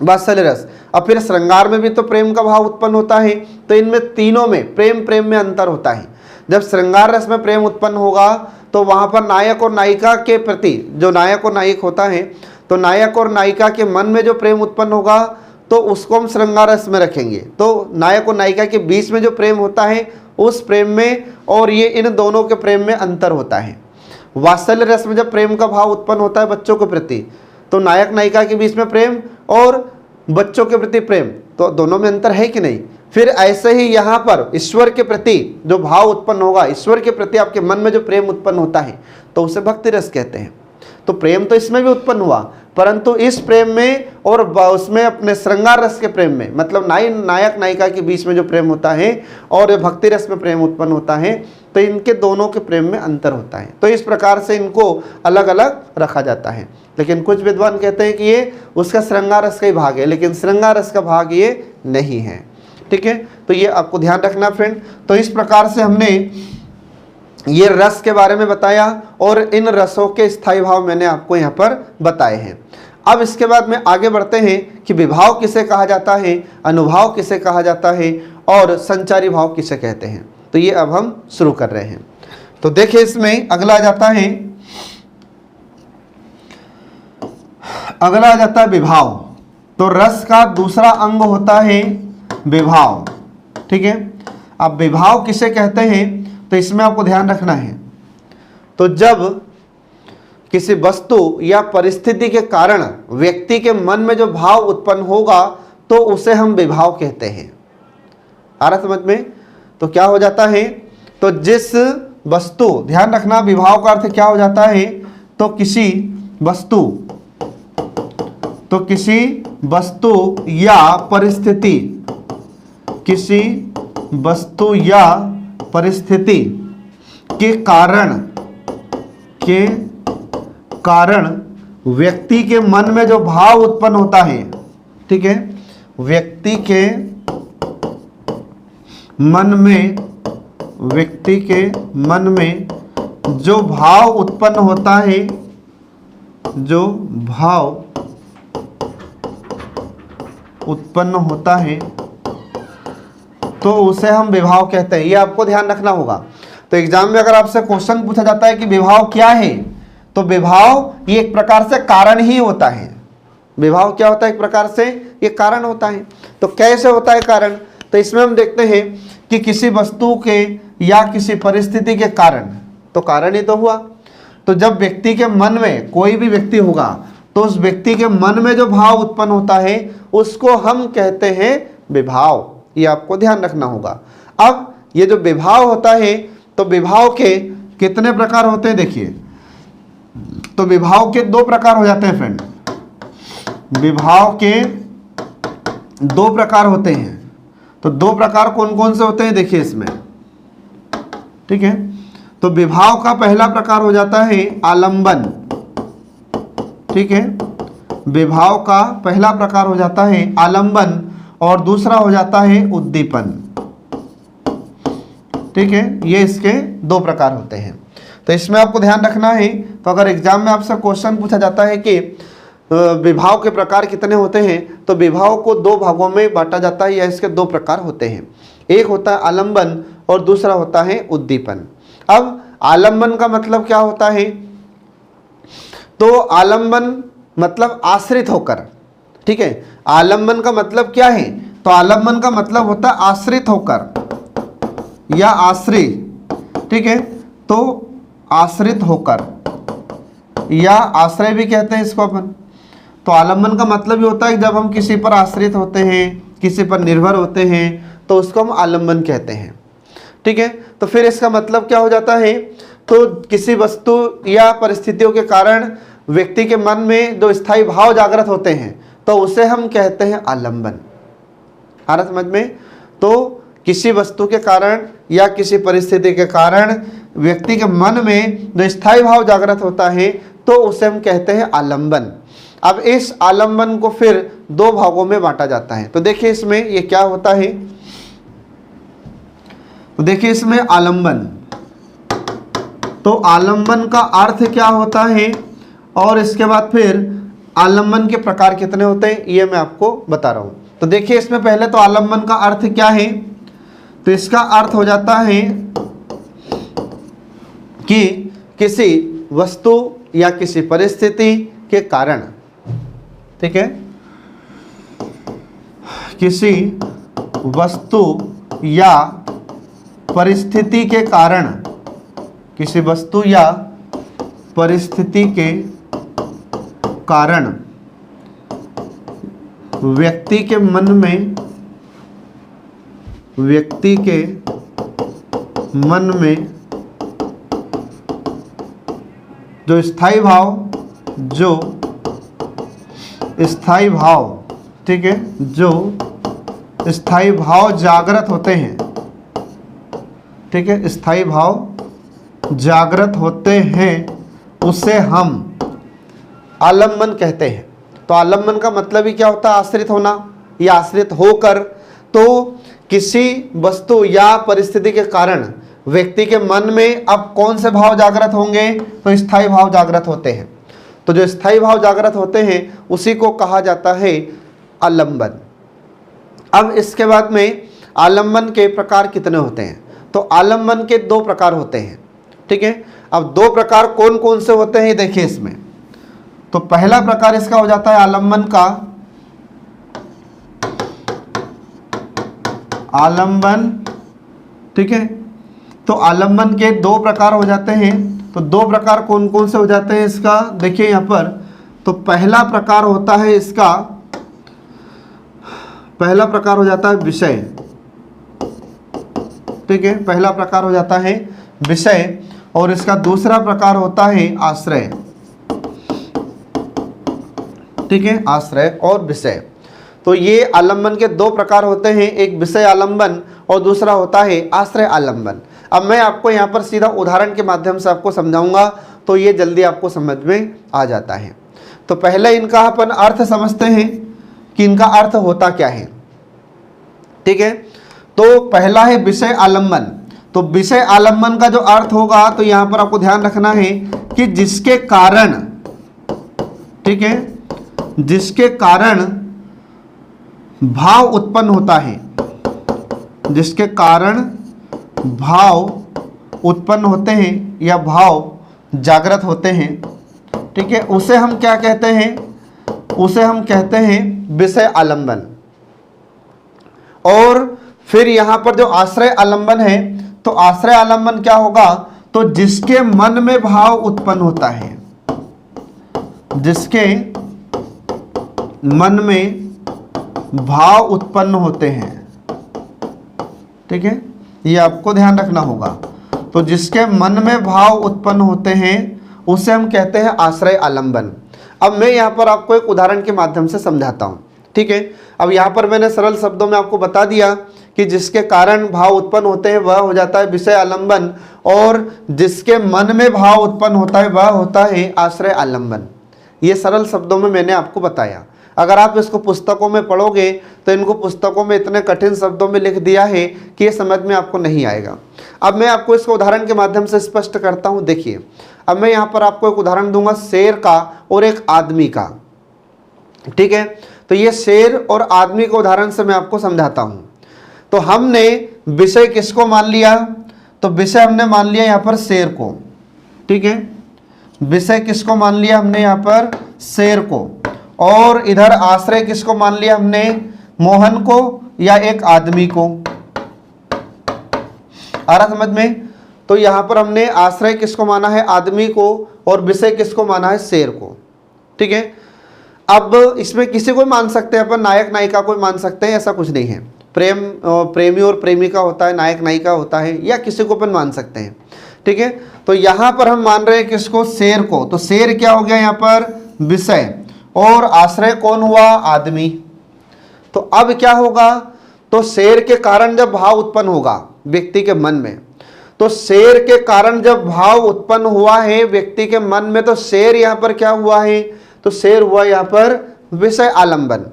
वात्सल्य रस। अब फिर श्रृंगार में भी तो प्रेम का भाव उत्पन्न होता है, तो इनमें तीनों में प्रेम में अंतर होता है। जब श्रृंगार रस में प्रेम उत्पन्न होगा तो वहाँ पर नायक और नायिका के प्रति, जो नायक और नायक होता है, तो नायक और नायिका के मन में जो प्रेम उत्पन्न होगा तो उसको हम श्रृंगार रस में रखेंगे। तो नायक और नायिका के बीच में जो प्रेम होता है उस प्रेम में, और ये इन दोनों के प्रेम में अंतर होता है। वात्सल्य रस में जब प्रेम का भाव उत्पन्न होता है बच्चों के प्रति, तो नायक नायिका के बीच में प्रेम और बच्चों के प्रति प्रेम, तो दोनों में अंतर है कि नहीं। फिर ऐसे ही यहाँ पर ईश्वर के प्रति जो भाव उत्पन्न होगा, ईश्वर के प्रति आपके मन में जो प्रेम उत्पन्न होता है तो उसे भक्ति रस कहते हैं। तो प्रेम तो इसमें भी उत्पन्न हुआ, परंतु इस प्रेम में और उसमें अपने श्रृंगार रस के प्रेम में, मतलब नायक नायिका के बीच में जो प्रेम होता है और भक्ति रस में प्रेम उत्पन्न होता है, तो इनके दोनों के प्रेम में अंतर होता है। तो इस प्रकार से इनको अलग अलग रखा जाता है। लेकिन कुछ विद्वान कहते हैं कि ये उसका श्रृंगार रस का ही भाग है, लेकिन श्रृंगार रस का भाग ये नहीं है। ठीक है, तो ये आपको ध्यान रखना फ्रेंड। तो इस प्रकार से हमने ये रस के बारे में बताया और इन रसों के स्थायी भाव मैंने आपको यहाँ पर बताए हैं। अब इसके बाद में आगे बढ़ते हैं कि विभाव किसे कहा जाता है, अनुभाव किसे कहा जाता है और संचारी भाव किसे कहते हैं। तो ये अब हम शुरू कर रहे हैं। तो देखिए इसमें अगला आ जाता है, विभाव। तो रस का दूसरा अंग होता है विभाव। ठीक है, अब विभाव किसे कहते हैं, तो इसमें आपको ध्यान रखना है। तो जब किसी वस्तु या परिस्थिति के कारण व्यक्ति के मन में जो भाव उत्पन्न होगा तो उसे हम विभाव कहते हैं। आ रहा समझ में। तो क्या हो जाता है, तो जिस वस्तु, ध्यान रखना विभाव का अर्थ क्या हो जाता है, तो किसी वस्तु या परिस्थिति, किसी वस्तु या परिस्थिति के कारण व्यक्ति के मन में जो भाव उत्पन्न होता है, ठीक है, व्यक्ति के मन में जो भाव उत्पन्न होता है, जो भाव उत्पन्न होता है, तो उसे हम विभाव कहते हैं। ये आपको ध्यान रखना होगा। तो एग्जाम में अगर आपसे क्वेश्चन पूछा जाता है कि विभाव क्या है, तो विभाव ये एक प्रकार से कारण ही होता है। विभाव क्या होता है? एक प्रकार से ये कारण होता है। तो कैसे होता है कारण? तो इसमें हम देखते हैं कि किसी वस्तु के या किसी परिस्थिति के कारण, तो कारण ही तो हुआ। तो जब व्यक्ति के मन में, कोई भी व्यक्ति होगा, तो उस व्यक्ति के मन में जो भाव उत्पन्न होता है उसको हम कहते हैं विभाव। ये आपको ध्यान रखना होगा। अब ये जो विभाव होता है, तो विभाव के कितने प्रकार होते हैं देखिए। तो विभाव के दो प्रकार हो जाते हैं फ्रेंड। विभाव के दो प्रकार होते हैं। तो दो प्रकार कौन कौन से होते हैं देखिए इसमें, ठीक है। तो विभाव का पहला प्रकार हो जाता है आलंबन, ठीक है। विभाव का पहला प्रकार हो जाता है आलंबन और दूसरा हो जाता है उद्दीपन, ठीक है। ये इसके दो प्रकार होते हैं। तो इसमें आपको ध्यान रखना है। तो अगर एग्जाम में आपसे क्वेश्चन पूछा जाता है कि विभाव के प्रकार कितने होते हैं, तो विभाव को दो भागों में बांटा जाता है या इसके दो प्रकार होते हैं। एक होता है आलंबन और दूसरा होता है उद्दीपन। अब आलंबन का मतलब क्या होता है? तो आलंबन मतलब आश्रित होकर, ठीक है। आलंबन का मतलब क्या है? तो आलंबन का मतलब होता है आश्रित होकर या आश्रय, ठीक है। तो आश्रित होकर या आश्रय भी कहते हैं इसको अपन। तो आलंबन का मतलब ये होता है कि जब हम किसी पर आश्रित होते हैं, किसी पर निर्भर होते हैं, तो उसको हम आलंबन कहते हैं, ठीक है। तो फिर इसका मतलब क्या हो जाता है? तो किसी वस्तु या परिस्थितियों के कारण व्यक्ति के मन में जो स्थायी भाव जागृत होते हैं, तो उसे हम कहते हैं आलंबन। आ रहा समझ में? तो किसी वस्तु के कारण या किसी परिस्थिति के कारण व्यक्ति के मन में जो स्थायी भाव जागृत होता है, तो उसे हम कहते हैं आलंबन। अब इस आलंबन को फिर दो भागों में बांटा जाता है। तो देखिए इसमें ये क्या होता है। तो देखिए इसमें आलंबन, तो आलंबन का अर्थ क्या होता है और इसके बाद फिर आलंबन के प्रकार कितने होते हैं, ये मैं आपको बता रहा हूं। तो देखिए इसमें पहले तो आलंबन का अर्थ क्या है? तो इसका अर्थ हो जाता है कि किसी वस्तु या किसी परिस्थिति के कारण, ठीक है, किसी वस्तु या परिस्थिति के कारण, किसी वस्तु या परिस्थिति के कारण व्यक्ति के मन में जो स्थायी भाव, ठीक है, जो स्थायी भाव जागृत होते हैं, ठीक है, स्थायी भाव जागृत होते हैं, उसे हम आलंबन कहते हैं। तो आलंबन का मतलब ही क्या होता है? आश्रित होना या आश्रित होकर। तो किसी वस्तु या परिस्थिति के कारण व्यक्ति के मन में अब कौन से भाव जागृत होंगे? तो स्थायी भाव जागृत होते हैं। तो जो स्थायी भाव जागृत होते हैं उसी को कहा जाता है आलंबन। अब इसके बाद में आलंबन के प्रकार कितने होते हैं? तो आलंबन के दो प्रकार होते हैं, ठीक है। अब दो प्रकार कौन कौन से होते हैं देखिए इसमें। तो पहला प्रकार इसका हो जाता है आलंबन का आलंबन, ठीक है। तो आलंबन के दो प्रकार हो जाते हैं। तो दो प्रकार कौन कौन से हो जाते हैं इसका देखिए यहाँ पर। तो पहला प्रकार होता है इसका, पहला प्रकार हो जाता है विषय, ठीक है। पहला प्रकार हो जाता है विषय और इसका दूसरा प्रकार होता है आश्रय, ठीक है, आश्रय और विषय। तो ये आलंबन के दो प्रकार होते हैं, एक विषय आलंबन और दूसरा होता है आश्रय आलंबन। अब मैं आपको यहाँ पर सीधा उदाहरण के माध्यम से आपको समझाऊंगा तो ये जल्दी आपको समझ में आ जाता है। तो पहले इनका अपन अर्थ समझते हैं कि इनका अर्थ होता क्या है। ठीक है, तो पहला है विषय आलंबन। तो विषय आलंबन का जो अर्थ होगा, तो यहां पर आपको ध्यान रखना है कि जिसके कारण, ठीक है, जिसके कारण भाव उत्पन्न होता है, जिसके कारण भाव उत्पन्न होते हैं या भाव जागृत होते हैं, ठीक है, उसे हम क्या कहते हैं, उसे हम कहते हैं विषय आलंबन। और फिर यहां पर जो आश्रय आलंबन है, तो आश्रय आलंबन क्या होगा, तो जिसके मन में भाव उत्पन्न होता है, जिसके मन में भाव उत्पन्न होते हैं, ठीक है, ये आपको ध्यान रखना होगा। तो जिसके मन में भाव उत्पन्न होते हैं उसे हम कहते हैं आश्रय आलंबन। अब मैं यहाँ पर आपको एक उदाहरण के माध्यम से समझाता हूँ। ठीक है, अब यहाँ पर मैंने सरल शब्दों में आपको बता दिया कि जिसके कारण भाव उत्पन्न होते हैं वह हो जाता है विषय आलंबन, और जिसके मन में भाव उत्पन्न होता है वह होता है आश्रय आलंबन। ये सरल शब्दों में मैंने आपको बताया। अगर आप इसको पुस्तकों में पढ़ोगे तो इनको पुस्तकों में इतने कठिन शब्दों में लिख दिया है कि ये समझ में आपको नहीं आएगा। अब मैं आपको इसको उदाहरण के माध्यम से स्पष्ट करता हूँ। देखिए, अब मैं यहाँ पर आपको एक उदाहरण दूंगा शेर का और एक आदमी का। ठीक है, तो ये शेर और आदमी के उदाहरण से मैं आपको समझाता हूँ। तो हमने विषय किसको मान लिया, तो विषय हमने मान लिया यहाँ पर शेर को। ठीक है, विषय किसको मान लिया हमने यहाँ पर, शेर को, और इधर आश्रय किसको मान लिया हमने, मोहन को या एक आदमी को। आ रहा समझ में। तो यहां पर हमने आश्रय किसको माना है, आदमी को, और विषय किसको माना है, शेर को। ठीक है, अब इसमें किसी को मान सकते हैं अपन, नायक नायिका को मान सकते हैं, ऐसा कुछ नहीं है। प्रेमी और प्रेमिका होता है, नायक नायिका होता है, या किसी को अपन मान सकते हैं। ठीक है, तो यहां पर हम मान रहे हैं किसको, शेर को। तो शेर क्या हो गया यहाँ पर, विषय, और आश्रय कौन हुआ, आदमी। तो अब क्या होगा, तो शेर के कारण जब भाव उत्पन्न होगा व्यक्ति के मन में, तो शेर के कारण जब भाव उत्पन्न हुआ है व्यक्ति के मन में, तो शेर यहां पर क्या हुआ है, तो शेर हुआ यहां पर विषय आलंबन।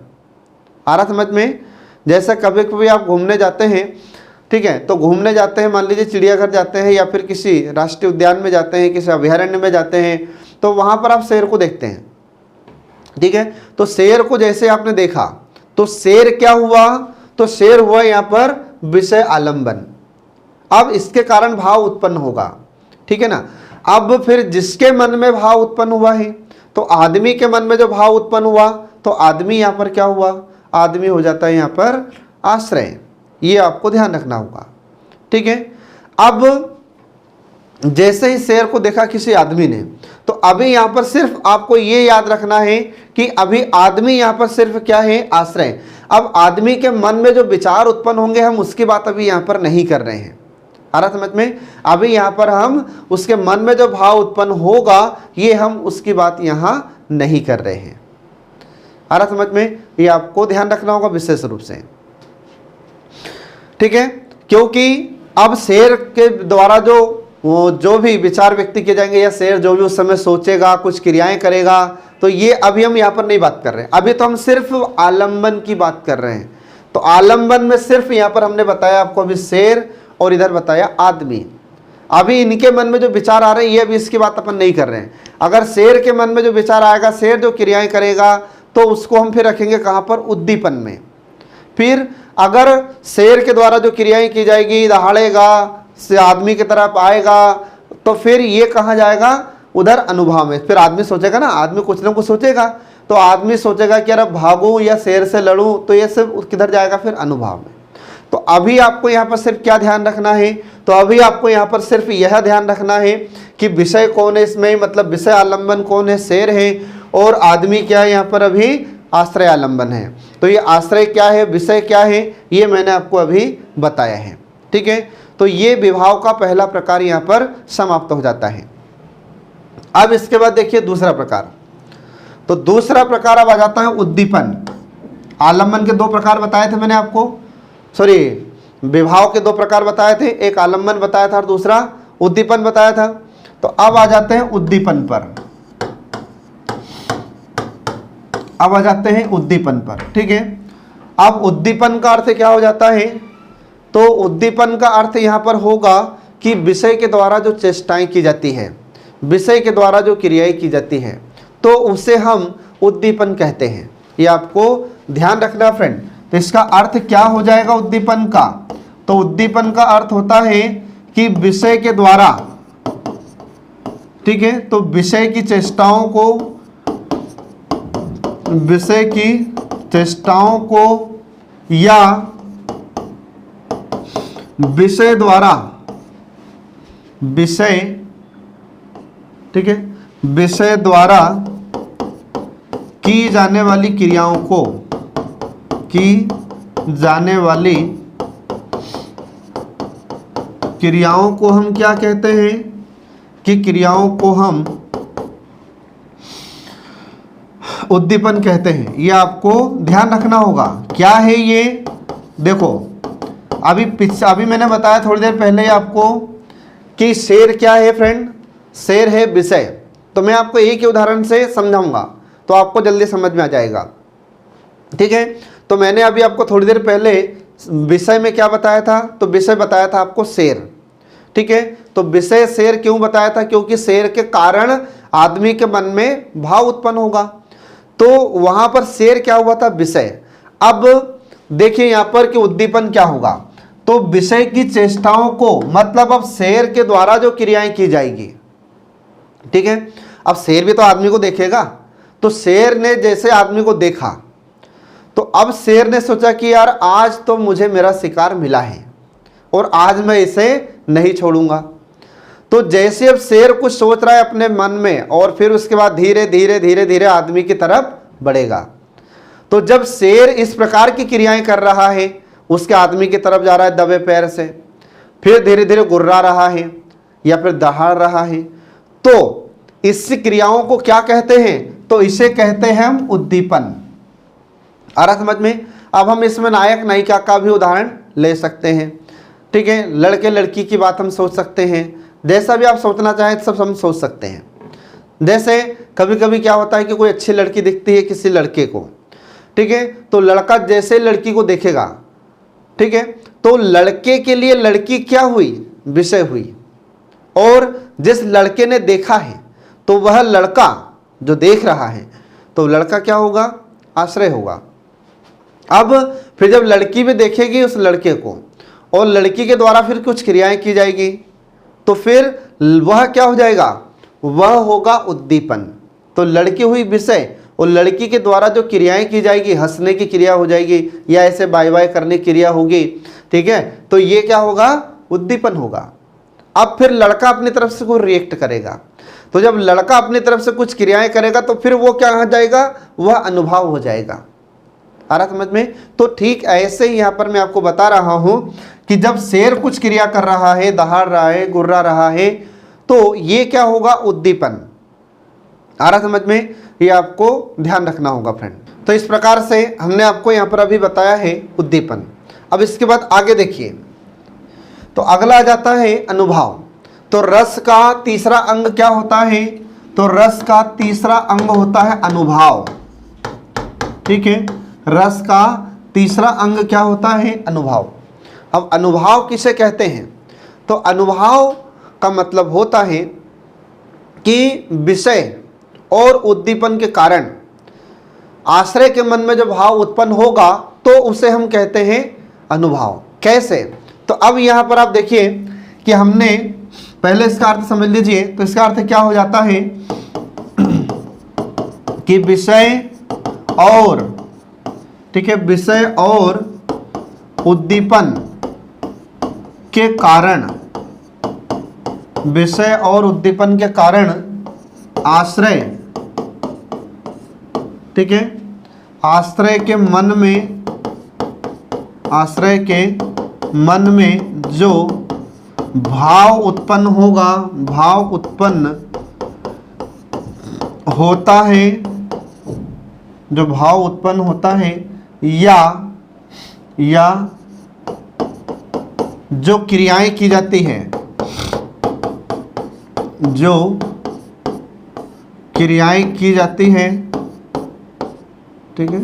आ रहा समझ में। जैसे कभी कभी आप घूमने जाते हैं, ठीक है, तो घूमने जाते हैं, मान लीजिए चिड़ियाघर जाते हैं या फिर किसी राष्ट्रीय उद्यान में जाते हैं, किसी अभयारण्य में जाते हैं, तो वहां पर आप शेर को देखते हैं। ठीक है, तो शेर को जैसे आपने देखा, तो शेर क्या हुआ, तो शेर हुआ यहां पर विषय आलंबन। अब इसके कारण भाव उत्पन्न होगा। ठीक है ना। अब फिर जिसके मन में भाव उत्पन्न हुआ है, तो आदमी के मन में जो भाव उत्पन्न हुआ, तो आदमी यहां पर क्या हुआ, आदमी हो जाता है यहां पर आश्रय। ये आपको ध्यान रखना होगा। ठीक है, अब जैसे ही शेर को देखा किसी आदमी ने, तो अभी यहां पर सिर्फ आपको ये याद रखना है कि अभी आदमी यहां पर सिर्फ क्या है, आश्रय। अब आदमी के मन में जो विचार उत्पन्न होंगे हम उसकी बात अभी यहां पर नहीं कर रहे हैं। आ रहा समझ में। अभी यहां पर हम उसके मन में जो भाव उत्पन्न होगा, ये हम उसकी बात यहां नहीं कर रहे हैं। आ रहा समझ में। ये आपको ध्यान रखना होगा विशेष रूप से। ठीक है, क्योंकि अब शेर के द्वारा जो भी विचार व्यक्त किए जाएंगे, या शेर जो भी उस समय सोचेगा, कुछ क्रियाएं करेगा, तो ये अभी हम यहाँ पर नहीं बात कर रहे हैं। अभी तो हम सिर्फ आलंबन की बात कर रहे हैं। तो आलंबन में सिर्फ यहाँ पर हमने बताया आपको अभी शेर, और इधर बताया आदमी। अभी इनके मन में जो विचार आ रहे हैं, ये अभी इसकी बात अपन नहीं कर रहे हैं। अगर शेर के मन में जो विचार आएगा, शेर जो क्रियाएं करेगा, तो उसको हम फिर रखेंगे कहाँ पर, उद्दीपन में। फिर अगर शेर के द्वारा जो क्रियाएं की जाएगी, दहाड़ेगा, से आदमी की तरफ आएगा, तो फिर ये कहाँ जाएगा, उधर अनुभव में। फिर आदमी सोचेगा ना, आदमी कुछ ना कुछ सोचेगा, तो आदमी सोचेगा कि अरे भागूं या शेर से लड़ूं, तो ये सब किधर जाएगा, फिर अनुभव में। तो अभी आपको यहाँ पर सिर्फ क्या ध्यान रखना है, तो अभी आपको यहाँ पर सिर्फ यह ध्यान रखना है कि विषय कौन है इसमें, मतलब विषय आलंबन कौन है, शेर है, और आदमी क्या है यहाँ पर, अभी आश्रय आलंबन है। तो ये आश्रय क्या है, विषय क्या है, ये मैंने आपको अभी बताया है। ठीक है, तो ये विभाव का पहला प्रकार यहाँ पर समाप्त हो जाता है। अब इसके बाद देखिए दूसरा प्रकार। तो दूसरा प्रकार अब आ जाता है उद्दीपन। आलंबन के दो प्रकार बताए थे मैंने आपको, सॉरी, विभाव के दो प्रकार बताए थे, एक आलंबन बताया था और दूसरा उद्दीपन बताया था। तो अब आ जाते हैं उद्दीपन पर। अब आ जाते हैं उद्दीपन पर। ठीक है, अब उद्दीपन का अर्थ क्या हो जाता है? तो उद्दीपन का अर्थ यहाँ पर होगा कि विषय के द्वारा जो चेष्टाएं की जाती है, विषय के द्वारा जो क्रियाएं की जाती हैं, तो उसे हम उद्दीपन कहते हैं। ये आपको ध्यान रखना फ्रेंड। तो इसका अर्थ क्या हो जाएगा उद्दीपन का? तो उद्दीपन का अर्थ होता है कि विषय के द्वारा, ठीक है, तो विषय की चेष्टाओं को, विषय की चेष्टाओं को या विषय द्वारा, विषय, ठीक है, विषय द्वारा की जाने वाली क्रियाओं को, की जाने वाली क्रियाओं को हम क्या कहते हैं? कि क्रियाओं को हम उद्दीपन कहते हैं। ये आपको ध्यान रखना होगा। क्या है ये? देखो, अभी मैंने बताया थोड़ी देर पहले आपको कि शेर क्या है फ्रेंड? शेर है विषय। तो मैं आपको एक ही उदाहरण से समझाऊंगा तो आपको जल्दी समझ में आ जाएगा। ठीक है, तो मैंने अभी आपको थोड़ी देर पहले विषय में क्या बताया था? तो विषय बताया था आपको शेर। ठीक है, तो विषय शेर क्यों बताया था? क्योंकि शेर के कारण आदमी के मन में भाव उत्पन्न होगा। तो वहां पर शेर क्या हुआ था? विषय। अब देखिए यहां पर कि उद्दीपन क्या होगा? तो विषय की चेष्टाओं को, मतलब अब शेर के द्वारा जो क्रियाएं की जाएगी, ठीक है, अब शेर भी तो आदमी को देखेगा। तो शेर ने जैसे आदमी को देखा, तो अब शेर ने सोचा कि यार आज तो मुझे मेरा शिकार मिला है और आज मैं इसे नहीं छोड़ूंगा। तो जैसे अब शेर कुछ सोच रहा है अपने मन में, और फिर उसके बाद धीरे धीरे धीरे धीरे आदमी की तरफ बढ़ेगा। तो जब शेर इस प्रकार की क्रियाएं कर रहा है, उसके आदमी की तरफ जा रहा है दबे पैर से, फिर धीरे धीरे गुर्रा रहा है या फिर दहाड़ रहा है, तो इस क्रियाओं को क्या कहते हैं? तो इसे कहते हैं हम उद्दीपन। आ रहा समझ में? अब हम इसमें नायक नायिका का भी उदाहरण ले सकते हैं। ठीक है, लड़के लड़की की बात हम सोच सकते हैं, जैसा भी आप सोचना चाहें सब हम सोच सकते हैं। जैसे कभी कभी क्या होता है कि कोई अच्छी लड़की दिखती है किसी लड़के को, ठीक है, तो लड़का जैसे लड़की को देखेगा, ठीक है, तो लड़के के लिए लड़की क्या हुई? विषय हुई। और जिस लड़के ने देखा है, तो वह लड़का जो देख रहा है, तो लड़का क्या होगा? आश्रय होगा। अब फिर जब लड़की भी देखेगी उस लड़के को और लड़की के द्वारा फिर कुछ क्रियाएं की जाएगी, तो फिर वह क्या हो जाएगा? वह होगा उद्दीपन। तो लड़की हुई विषय और लड़की के द्वारा जो क्रियाएं की जाएगी, हंसने की क्रिया हो जाएगी या ऐसे बाय बाय करने की क्रिया होगी, ठीक है, तो ये क्या होगा? उद्दीपन होगा। अब फिर लड़का अपनी तरफ से कोई रिएक्ट करेगा। तो जब लड़का अपनी तरफ से कुछ क्रियाएं करेगा तो फिर वो क्या हो जाएगा? वह अनुभव हो जाएगा। आ रहा समझ में? तो ठीक ऐसे ही यहाँ पर मैं आपको बता रहा हूं कि जब शेर कुछ क्रिया कर रहा है, दहाड़ रहा है, गुर्रा रहा है, तो ये क्या होगा? उद्दीपन। आ रहा समझ में? ये आपको ध्यान रखना होगा फ्रेंड। तो इस प्रकार से हमने आपको यहाँ पर अभी बताया है उद्दीपन। अब इसके बाद आगे देखिए, तो अगला आ जाता है अनुभव। तो रस का तीसरा अंग क्या होता है? तो रस का तीसरा अंग होता है अनुभव। ठीक है, रस का तीसरा अंग क्या होता है? अनुभव। अब अनुभव किसे कहते हैं? तो अनुभव का मतलब होता है कि विषय और उद्दीपन के कारण आश्रय के मन में जो भाव उत्पन्न होगा तो उसे हम कहते हैं अनुभव। कैसे? तो अब यहाँ पर आप देखिए कि हमने पहले इसका अर्थ समझ लीजिए। तो इसका अर्थ क्या हो जाता है कि विषय और, ठीक है, विषय और उद्दीपन के कारण, विषय और उद्दीपन के कारण आश्रय, ठीक है, आश्रय के मन में जो भाव उत्पन्न होगा, भाव उत्पन्न होता है, जो भाव उत्पन्न होता है या जो क्रियाएं की जाती हैं, जो क्रियाएं की जाती हैं ठीक है,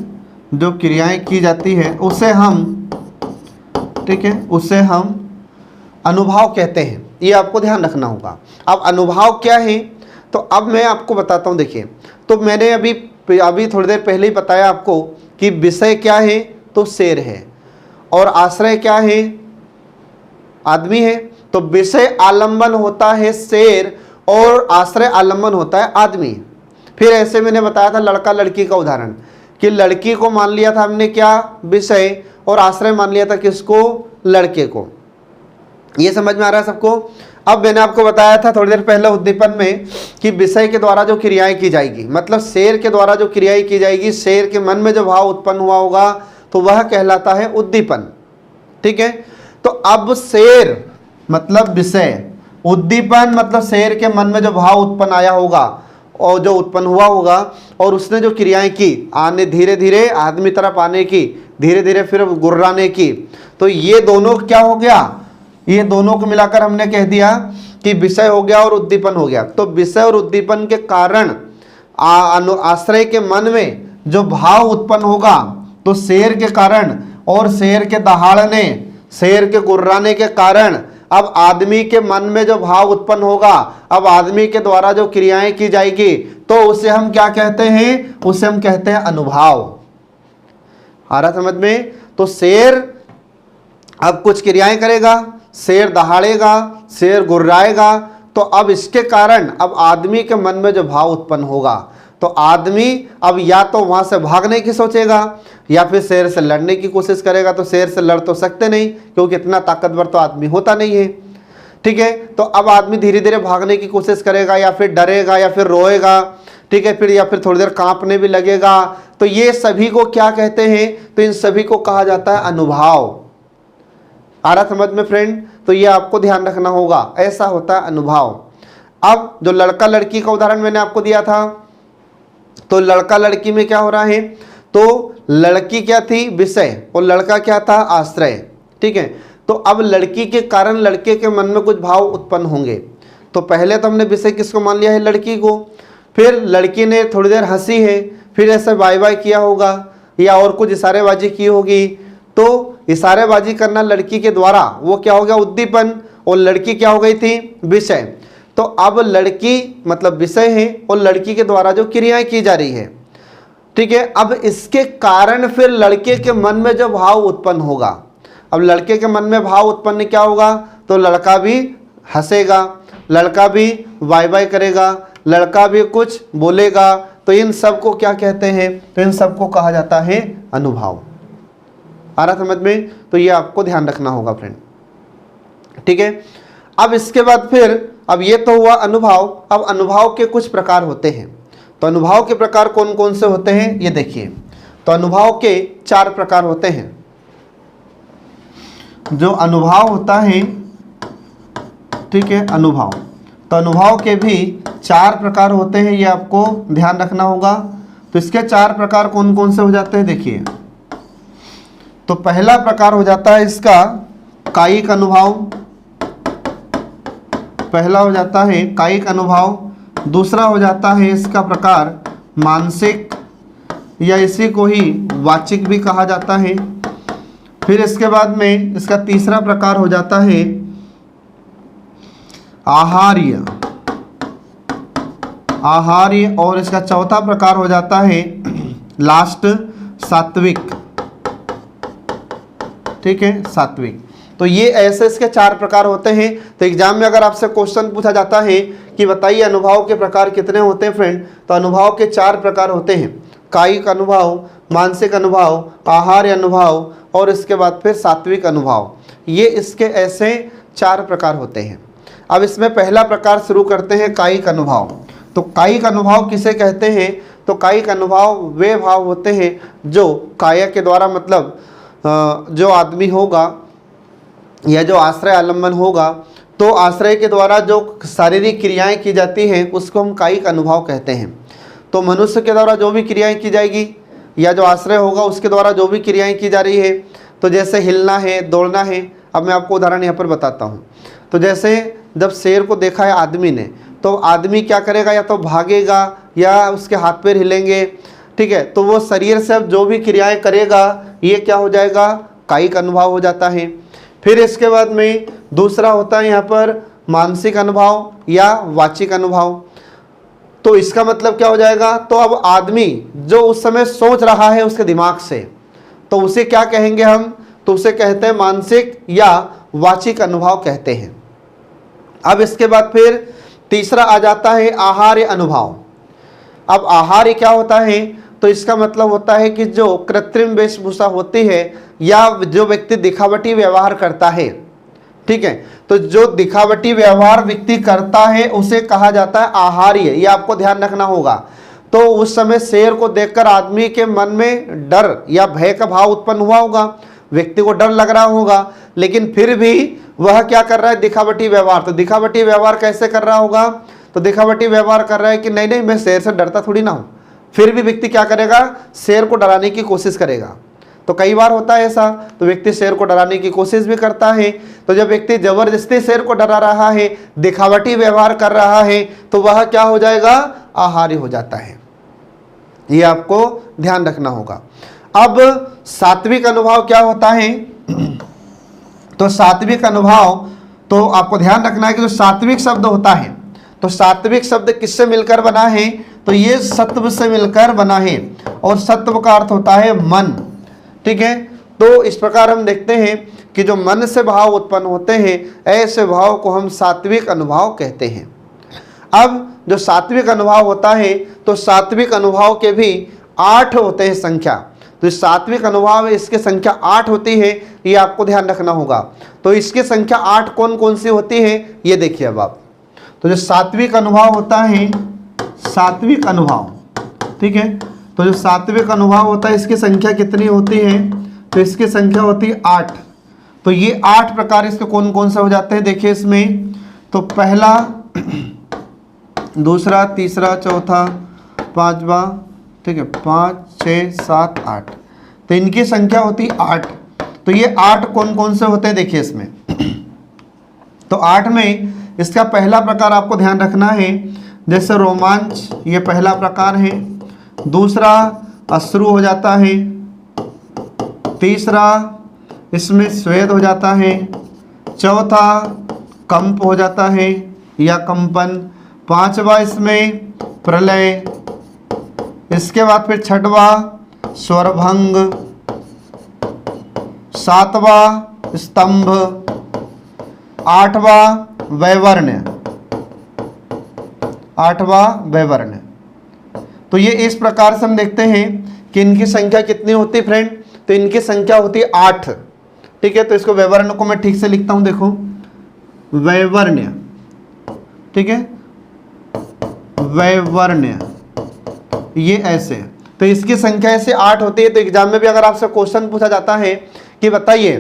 जो क्रियाएं की जाती है उसे हम, ठीक है, उसे हम अनुभाव कहते हैं। ये आपको ध्यान रखना होगा। अब अनुभाव क्या है, तो अब मैं आपको बताता हूँ। देखिए, तो मैंने अभी थोड़ी देर पहले ही बताया आपको कि विषय क्या है, तो शेर है, और आश्रय क्या है, आदमी है। तो विषय आलंबन होता है शेर और आश्रय आलंबन होता है आदमी। फिर ऐसे मैंने बताया था लड़का लड़की का उदाहरण, कि लड़की को मान लिया था हमने क्या, विषय, और आश्रय मान लिया था किसको, लड़के को। ये समझ में आ रहा है सबको। अब मैंने आपको बताया था थोड़ी देर पहले उद्दीपन में कि विषय के द्वारा जो क्रियाएं की जाएगी, मतलब शेर के द्वारा जो क्रियाएं की जाएगी, शेर के मन में जो भाव उत्पन्न हुआ होगा, तो वह कहलाता है उद्दीपन। ठीक है, तो अब शेर मतलब विषय, उद्दीपन मतलब शेर के मन में जो भाव उत्पन्न आया होगा और जो उत्पन्न हुआ होगा, और उसने जो क्रियाएं की, आने धीरे धीरे आदमी तरफ आने की, धीरे धीरे फिर गुर्राने की, तो ये दोनों क्या हो गया, ये दोनों को मिलाकर हमने कह दिया कि विषय हो गया और उद्दीपन हो गया। तो विषय और उद्दीपन के कारण आश्रय के मन में जो भाव उत्पन्न होगा, तो शेर के कारण और शेर के दहाड़ने, शेर के गुर्राने के कारण अब आदमी के मन में जो भाव उत्पन्न होगा, अब आदमी के द्वारा जो क्रियाएं की जाएगी, तो उसे हम क्या कहते हैं, उसे हम कहते हैं अनुभाव। आ रहा समझ में। तो शेर अब कुछ क्रियाएं करेगा, शेर दहाड़ेगा, शेर गुर्राएगा, तो अब इसके कारण अब आदमी के मन में जो भाव उत्पन्न होगा, तो आदमी अब या तो वहां से भागने की सोचेगा या फिर शेर से लड़ने की कोशिश करेगा। तो शेर से लड़ तो सकते नहीं, क्योंकि इतना ताकतवर तो आदमी होता नहीं है। ठीक है, तो अब आदमी धीरे धीरे भागने की कोशिश करेगा, या फिर डरेगा, या फिर रोएगा, ठीक है, फिर या फिर थोड़ी देर कांपने भी लगेगा। तो ये सभी को क्या कहते हैं, तो इन सभी को कहा जाता है अनुभाव। आ रहा समझ में फ्रेंड। तो ये आपको ध्यान रखना होगा, ऐसा होता है अनुभाव। अब जो लड़का लड़की का उदाहरण मैंने आपको दिया था, तो लड़का लड़की में क्या हो रहा है, तो लड़की क्या थी, विषय, और लड़का क्या था, आश्रय। ठीक है, तो अब लड़की के कारण लड़के के मन में कुछ भाव उत्पन्न होंगे। तो पहले तो हमने विषय किसको मान लिया है, लड़की को, फिर लड़की ने थोड़ी देर हंसी है, फिर ऐसे बाय बाय किया होगा, या और कुछ इशारेबाजी की होगी। तो इशारेबाजी करना लड़की के द्वारा, वो क्या हो गया, उद्दीपन, और लड़की क्या हो गई थी, विषय। तो अब लड़की मतलब विषय है, और लड़की के द्वारा जो क्रियाएं की जा रही है, ठीक है। अब इसके कारण फिर लड़के के मन में जो भाव उत्पन्न होगा, अब लड़के के मन में भाव उत्पन्न क्या होगा, तो लड़का भी हंसेगा, लड़का भी बाय बाय करेगा, लड़का भी कुछ बोलेगा। तो इन सब को क्या कहते हैं, तो इन सब को कहा जाता है अनुभाव। आ रहा समझ में। तो ये आपको ध्यान रखना होगा फ्रेंड। ठीक है, अब इसके बाद फिर, अब ये तो हुआ अनुभाव। अब अनुभाव के कुछ प्रकार होते हैं। तो अनुभाव के प्रकार कौन कौन से होते हैं, ये देखिए। तो अनुभाव के 4 प्रकार होते हैं। जो अनुभाव होता है, ठीक है, अनुभाव, तो अनुभाव के भी 4 प्रकार होते हैं, ये आपको ध्यान रखना होगा। तो इसके 4 प्रकार कौन कौन से हो जाते हैं, देखिए। तो पहला प्रकार हो जाता है इसका कायिक अनुभाव, पहला हो जाता है कायिक अनुभाव। दूसरा हो जाता है इसका प्रकार मानसिक, या इसी को ही वाचिक भी कहा जाता है। फिर इसके बाद में इसका तीसरा प्रकार हो जाता है आहार्य, आहार्य, और इसका चौथा प्रकार हो जाता है लास्ट सात्विक। ठीक है, सात्विक। तो ये ऐसे इसके 4 प्रकार होते हैं। तो एग्जाम में अगर आपसे क्वेश्चन पूछा जाता है कि बताइए अनुभाव के प्रकार कितने होते हैं फ्रेंड, तो अनुभाव के 4 प्रकार होते हैं, कायिक अनुभाव, मानसिक अनुभाव, आहार्य अनुभाव, और इसके बाद फिर सात्विक अनुभाव। ये इसके ऐसे 4 प्रकार होते हैं। अब इसमें पहला प्रकार शुरू करते हैं कायिक अनुभाव। तो कायिक अनुभाव किसे कहते हैं, तो कायिक अनुभाव वे भाव होते हैं जो काया के द्वारा, मतलब जो आदमी होगा या जो आश्रय आलम्बन होगा, तो आश्रय के द्वारा जो शारीरिक क्रियाएं की जाती हैं उसको हम कायिक अनुभाव कहते हैं। तो मनुष्य के द्वारा जो भी क्रियाएं की जाएगी या जो आश्रय होगा उसके द्वारा जो भी क्रियाएं की जा रही है, तो जैसे हिलना है, दौड़ना है। अब मैं आपको उदाहरण यहाँ पर बताता हूँ। तो जैसे जब शेर को देखा है आदमी ने, तो आदमी क्या करेगा, या तो भागेगा, या उसके हाथ पैर हिलेंगे, ठीक है, तो वो शरीर से अब जो भी क्रियाएं करेगा ये क्या हो जाएगा, कायिक अनुभव हो जाता है। फिर इसके बाद में दूसरा होता है यहाँ पर मानसिक अनुभव या वाचिक अनुभव। तो इसका मतलब क्या हो जाएगा, तो अब आदमी जो उस समय सोच रहा है उसके दिमाग से, तो उसे क्या कहेंगे हम, तो उसे कहते हैं मानसिक या वाचिक अनुभव कहते हैं। अब इसके बाद फिर तीसरा आ जाता है आहार्य अनुभव। अब आहार्य क्या होता है, तो इसका मतलब होता है कि जो कृत्रिम वेशभूषा होती है या जो व्यक्ति दिखावटी व्यवहार करता है, ठीक है, तो जो दिखावटी व्यवहार व्यक्ति करता है उसे कहा जाता है आहार्य। ये आपको ध्यान रखना होगा। तो उस समय शेर को देखकर आदमी के मन में डर या भय का भाव उत्पन्न हुआ होगा, व्यक्ति को डर लग रहा होगा, लेकिन फिर भी वह क्या कर रहा है, दिखावटी व्यवहार। तो दिखावटी व्यवहार कैसे कर रहा होगा, तो दिखावटी व्यवहार कर रहा है कि नहीं नहीं मैं शेर से डरता थोड़ी ना हूँ, फिर भी व्यक्ति क्या करेगा, शेर को डराने की कोशिश करेगा। तो कई बार होता है ऐसा, तो व्यक्ति शेर को डराने की कोशिश भी करता है। तो जब व्यक्ति जबरदस्ती शेर को डरा रहा है, दिखावटी व्यवहार कर रहा है, तो वह क्या हो जाएगा, आहार्य हो जाता है। ये आपको ध्यान रखना होगा। अब सात्विक अनुभव क्या होता है, तो सात्विक अनुभव, तो आपको ध्यान रखना है कि जो सात्विक शब्द होता है, तो सात्विक शब्द किससे मिलकर बना है, तो ये सत्व से मिलकर बना है, और सत्व का अर्थ होता है मन, ठीक है। तो इस प्रकार हम देखते हैं कि जो मन से भाव उत्पन्न होते हैं, ऐसे भाव को हम सात्विक अनुभव कहते हैं। अब जो सात्विक अनुभव होता है, तो सात्विक अनुभव के भी 8 होते हैं संख्या। तो सात्विक अनुभव इसकी संख्या 8 होती है, ये आपको ध्यान रखना होगा। तो इसकी संख्या 8 कौन कौन सी होती है, ये देखिए अब आप। तो जो सात्विक अनुभव होता है, सात्विक अनुभव, ठीक है, तो जो सात्विक अनुभव होता है इसकी संख्या कितनी होती है, तो इसकी संख्या होती है 8। तो ये 8 प्रकार इसके कौन कौन से हो जाते हैं, देखिए इसमें, तो पहला, दूसरा, तीसरा, चौथा, पांचवा, ठीक है, 5, 6, 7, 8, तो इनकी संख्या होती 8। तो ये 8 कौन कौन से होते हैं, देखिए इसमें। तो 8 में इसका पहला प्रकार आपको ध्यान रखना है, जैसे रोमांच, ये पहला प्रकार है। दूसरा अश्रु हो जाता है। तीसरा इसमें स्वेद हो जाता है। चौथा कंप हो जाता है या कंपन। पांचवा इसमें प्रलय। इसके बाद फिर छठवा स्वरभंग। सातवा स्तंभ। आठवा वैवर्ण्य। आठवां वैवर्ण्य। तो ये इस प्रकार से हम देखते हैं कि इनकी संख्या कितनी होती है फ्रेंड, तो इनकी संख्या होती है 8, ठीक है। तो इसको वैवर्ण्य को मैं ठीक से लिखता हूं, देखो वैवर्ण्य, ठीक है, वैवर्ण्य, ये ऐसे। तो इसकी संख्या ऐसे 8 होती है। तो एग्जाम में भी अगर आपसे क्वेश्चन पूछा जाता है कि बताइए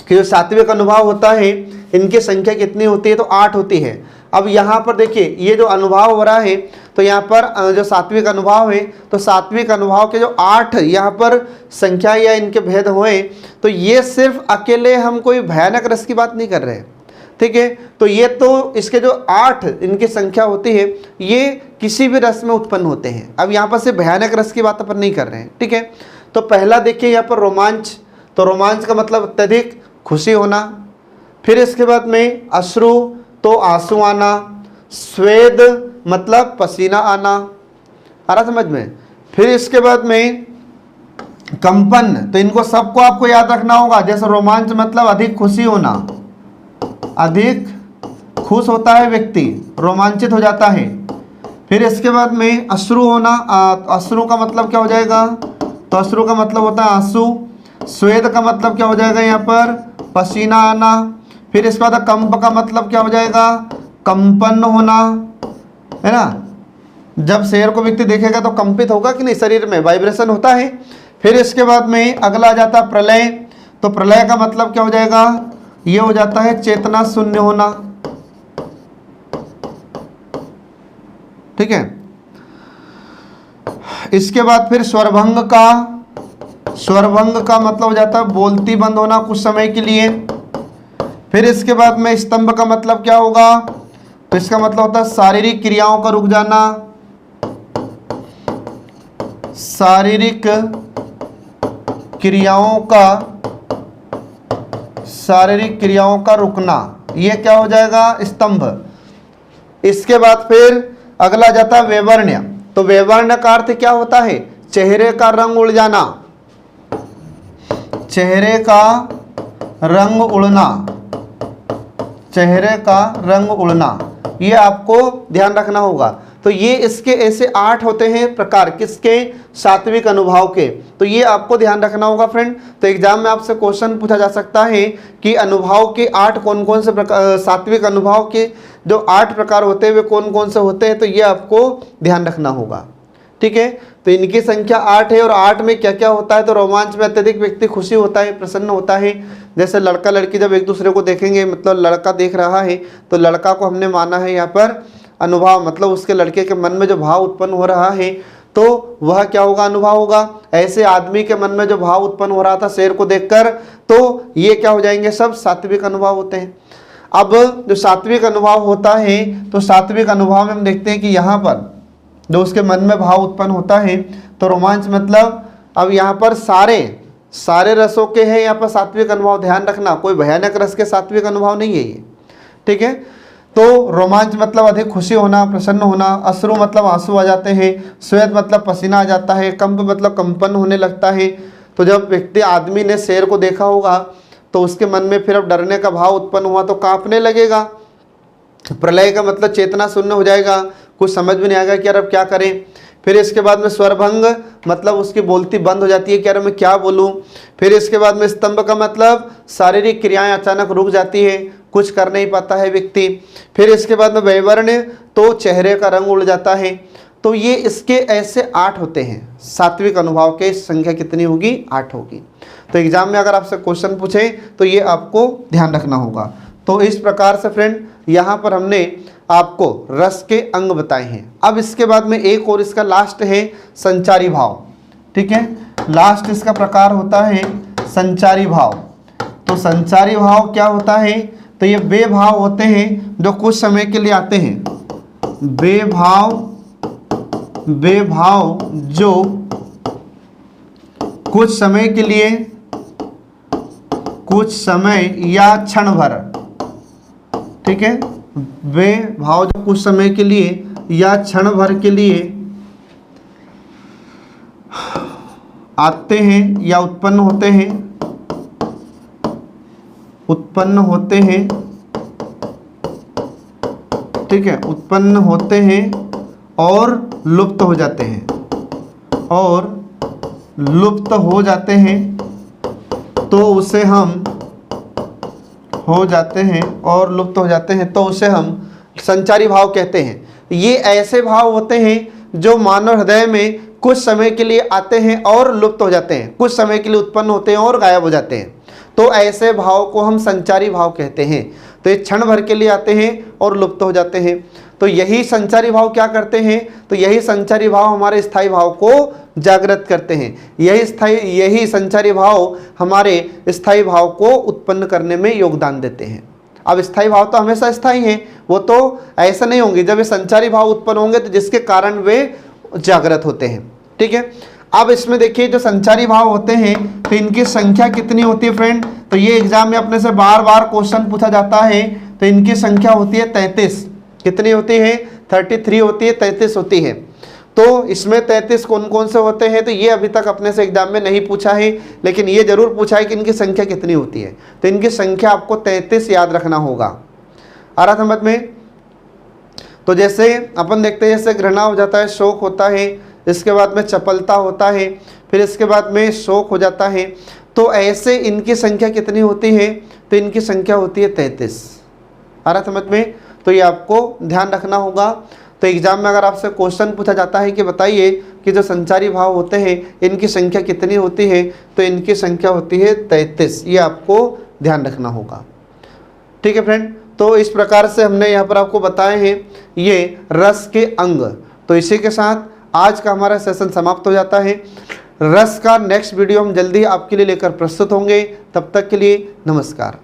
कि जो सात्विक अनुभव होता है इनकी संख्या कितनी होती है, तो 8 होती है। अब यहाँ पर देखिए ये जो अनुभव हो रहा है, तो यहाँ पर जो सात्विक अनुभव है, तो सात्विक अनुभव के जो 8 यहाँ पर संख्या या इनके भेद हुए, तो ये सिर्फ अकेले हम कोई भयानक रस की बात नहीं कर रहे, ठीक है। तो ये तो इसके जो 8 इनकी संख्या होती है, ये किसी भी रस में उत्पन्न होते हैं। अब यहाँ पर सिर्फ भयानक रस की बात अपन नहीं कर रहे हैं, ठीक है। तो पहला देखिए यहाँ पर रोमांच, तो रोमांच का मतलब अत्यधिक खुशी होना। फिर इसके बाद में अश्रु, तो आंसू आना। स्वेद मतलब पसीना आना, आ रहा समझ में। फिर इसके बाद में कंपन, तो इनको सबको आपको याद रखना होगा। जैसे रोमांच मतलब अधिक खुशी होना, अधिक खुश होता है व्यक्ति, रोमांचित हो जाता है। फिर इसके बाद में अश्रु होना, अश्रु का मतलब क्या हो जाएगा, तो अश्रु का मतलब होता है आंसू। स्वेद का मतलब क्या हो जाएगा यहाँ पर, पसीना आना। फिर इसके बाद कंप का मतलब क्या हो जाएगा, कंपन होना, है ना। जब शेर को व्यक्ति देखेगा तो कंपित होगा कि नहीं, शरीर में वाइब्रेशन होता है। फिर इसके बाद में अगला आ जाता है प्रलय, तो प्रलय का मतलब क्या हो जाएगा, ये हो जाता है चेतना शून्य होना, ठीक है। इसके बाद फिर स्वरभंग का, स्वरभंग का मतलब हो जाता है बोलती बंद होना कुछ समय के लिए। फिर इसके बाद में स्तंभ का मतलब क्या होगा, तो इसका मतलब होता है शारीरिक क्रियाओं का रुक जाना। शारीरिक क्रियाओं का रुकना, ये क्या हो जाएगा? स्तंभ। इसके बाद फिर अगला जाता है वैवर्ण्य। तो वैवर्ण्य का अर्थ क्या होता है? चेहरे का रंग उड़ जाना, चेहरे का रंग उड़ना, चेहरे का रंग उड़ना, ये आपको ध्यान रखना होगा। तो ये इसके ऐसे 8 होते हैं प्रकार, किसके? सात्विक अनुभाव के। तो ये आपको ध्यान रखना होगा फ्रेंड। तो एग्जाम में आपसे क्वेश्चन पूछा जा सकता है कि अनुभाव के 8 कौन कौन से प्रकार, सात्विक अनुभाव के जो 8 प्रकार होते हैं वे कौन कौन से होते हैं, तो ये आपको ध्यान रखना होगा। ठीक है, तो इनकी संख्या 8 है। और 8 में क्या क्या होता है? तो रोमांच में अत्यधिक व्यक्ति खुशी होता है, प्रसन्न होता है। जैसे लड़का लड़की जब एक दूसरे को देखेंगे, मतलब लड़का देख रहा है तो लड़का को हमने माना है यहाँ पर अनुभाव, मतलब उसके लड़के के मन में जो भाव उत्पन्न हो रहा है तो वह क्या होगा? अनुभव होगा। ऐसे आदमी के मन में जो भाव उत्पन्न हो रहा था शेर को देखकर, तो ये क्या हो जाएंगे? सब सात्विक अनुभव होते हैं। अब जो सात्विक अनुभव होता है, तो सात्विक अनुभव में हम देखते हैं कि यहाँ पर जो उसके मन में भाव उत्पन्न होता है, तो रोमांच मतलब अब यहाँ पर सारे रसों के हैं यहाँ पर सात्विक अनुभव। ध्यान रखना, कोई भयानक रस के सात्विक अनुभव नहीं है ये। ठीक है, तो रोमांच मतलब अधिक खुशी होना, प्रसन्न होना। अश्रु मतलब आंसू आ जाते हैं। श्वेत मतलब पसीना आ जाता है। कंप मतलब कंपन होने लगता है। तो जब व्यक्ति आदमी ने शेर को देखा होगा तो उसके मन में फिर अब डरने का भाव उत्पन्न हुआ तो कांपने लगेगा। प्रलय का मतलब चेतना शून्य हो जाएगा, कुछ समझ में नहीं आएगा कि यार अब क्या करें। फिर इसके बाद में स्वरभंग मतलब उसकी बोलती बंद हो जाती है कि यार मैं क्या बोलूं। फिर इसके बाद में स्तंभ का मतलब शारीरिक क्रियाएं अचानक रुक जाती है, कुछ कर नहीं पाता है व्यक्ति। फिर इसके बाद में वैवर्ण्य, तो चेहरे का रंग उड़ जाता है। तो ये इसके ऐसे 8 होते हैं। सात्विक अनुभव के संख्या कितनी होगी? 8 होगी। तो एग्जाम में अगर आपसे क्वेश्चन पूछे तो ये आपको ध्यान रखना होगा। तो इस प्रकार से फ्रेंड यहाँ पर हमने आपको रस के अंग बताए हैं। अब इसके बाद में एक और इसका लास्ट है संचारी भाव। ठीक है, लास्ट इसका प्रकार होता है संचारी भाव। तो संचारी भाव क्या होता है? तो ये वे भाव होते हैं जो कुछ समय के लिए आते हैं। वे भाव जो कुछ समय के लिए, कुछ समय या क्षण भर, ठीक है, वे भाव जो कुछ समय के लिए या क्षण भर के लिए आते हैं या उत्पन्न होते हैं, ठीक है, उत्पन्न होते हैं और लुप्त हो जाते हैं, तो उसे हम तो उसे हम संचारी भाव कहते हैं। ये ऐसे भाव होते हैं जो मानव हृदय में कुछ समय के लिए आते हैं और लुप्त हो जाते हैं, कुछ समय के लिए उत्पन्न होते हैं और गायब हो जाते हैं। तो ऐसे भाव को हम संचारी भाव कहते हैं। तो ये क्षण भर के लिए आते हैं और लुप्त हो जाते हैं। तो यही संचारी भाव क्या करते हैं? तो यही संचारी भाव हमारे स्थायी भाव को जागृत करते हैं। यही संचारी भाव हमारे स्थायी भाव को उत्पन्न करने में योगदान देते हैं। अब स्थायी भाव तो हमेशा स्थायी हैं, वो तो ऐसा नहीं होंगे। जब ये संचारी भाव उत्पन्न होंगे तो जिसके कारण वे जागृत होते हैं। ठीक है, अब इसमें देखिए जो संचारी भाव होते हैं तो इनकी संख्या कितनी होती है फ्रेंड? तो ये एग्जाम में अपने से बार बार क्वेश्चन पूछा जाता है। तो इनकी संख्या होती है 33। कितनी होती है? 33 होती है, 33 होती है। तो इसमें 33 कौन कौन से होते हैं? तो ये अभी तक अपने से एग्जाम में नहीं पूछा है, लेकिन ये जरूर पूछा है कि इनकी संख्या कितनी होती है। तो इनकी संख्या आपको 33 याद रखना होगा। आ रहा समझ में? तो जैसे अपन देखते हैं, जैसे घृणा हो जाता है, शोक होता है, इसके बाद में चपलता होता है, फिर इसके बाद में शोक हो जाता है। तो ऐसे इनकी संख्या कितनी होती है? तो इनकी संख्या होती है 33। आ रहा समझ में? तो ये आपको ध्यान रखना होगा। तो एग्जाम में अगर आपसे क्वेश्चन पूछा जाता है कि बताइए कि जो संचारी भाव होते हैं इनकी संख्या कितनी होती है, तो इनकी संख्या होती है 33। ये आपको ध्यान रखना होगा। ठीक है फ्रेंड, तो इस प्रकार से हमने यहाँ पर आपको बताए हैं ये रस के अंग। तो इसी के साथ आज का हमारा सेशन समाप्त हो जाता है। रस का नेक्स्ट वीडियो हम जल्दी आपके लिए लेकर प्रस्तुत होंगे। तब तक के लिए नमस्कार।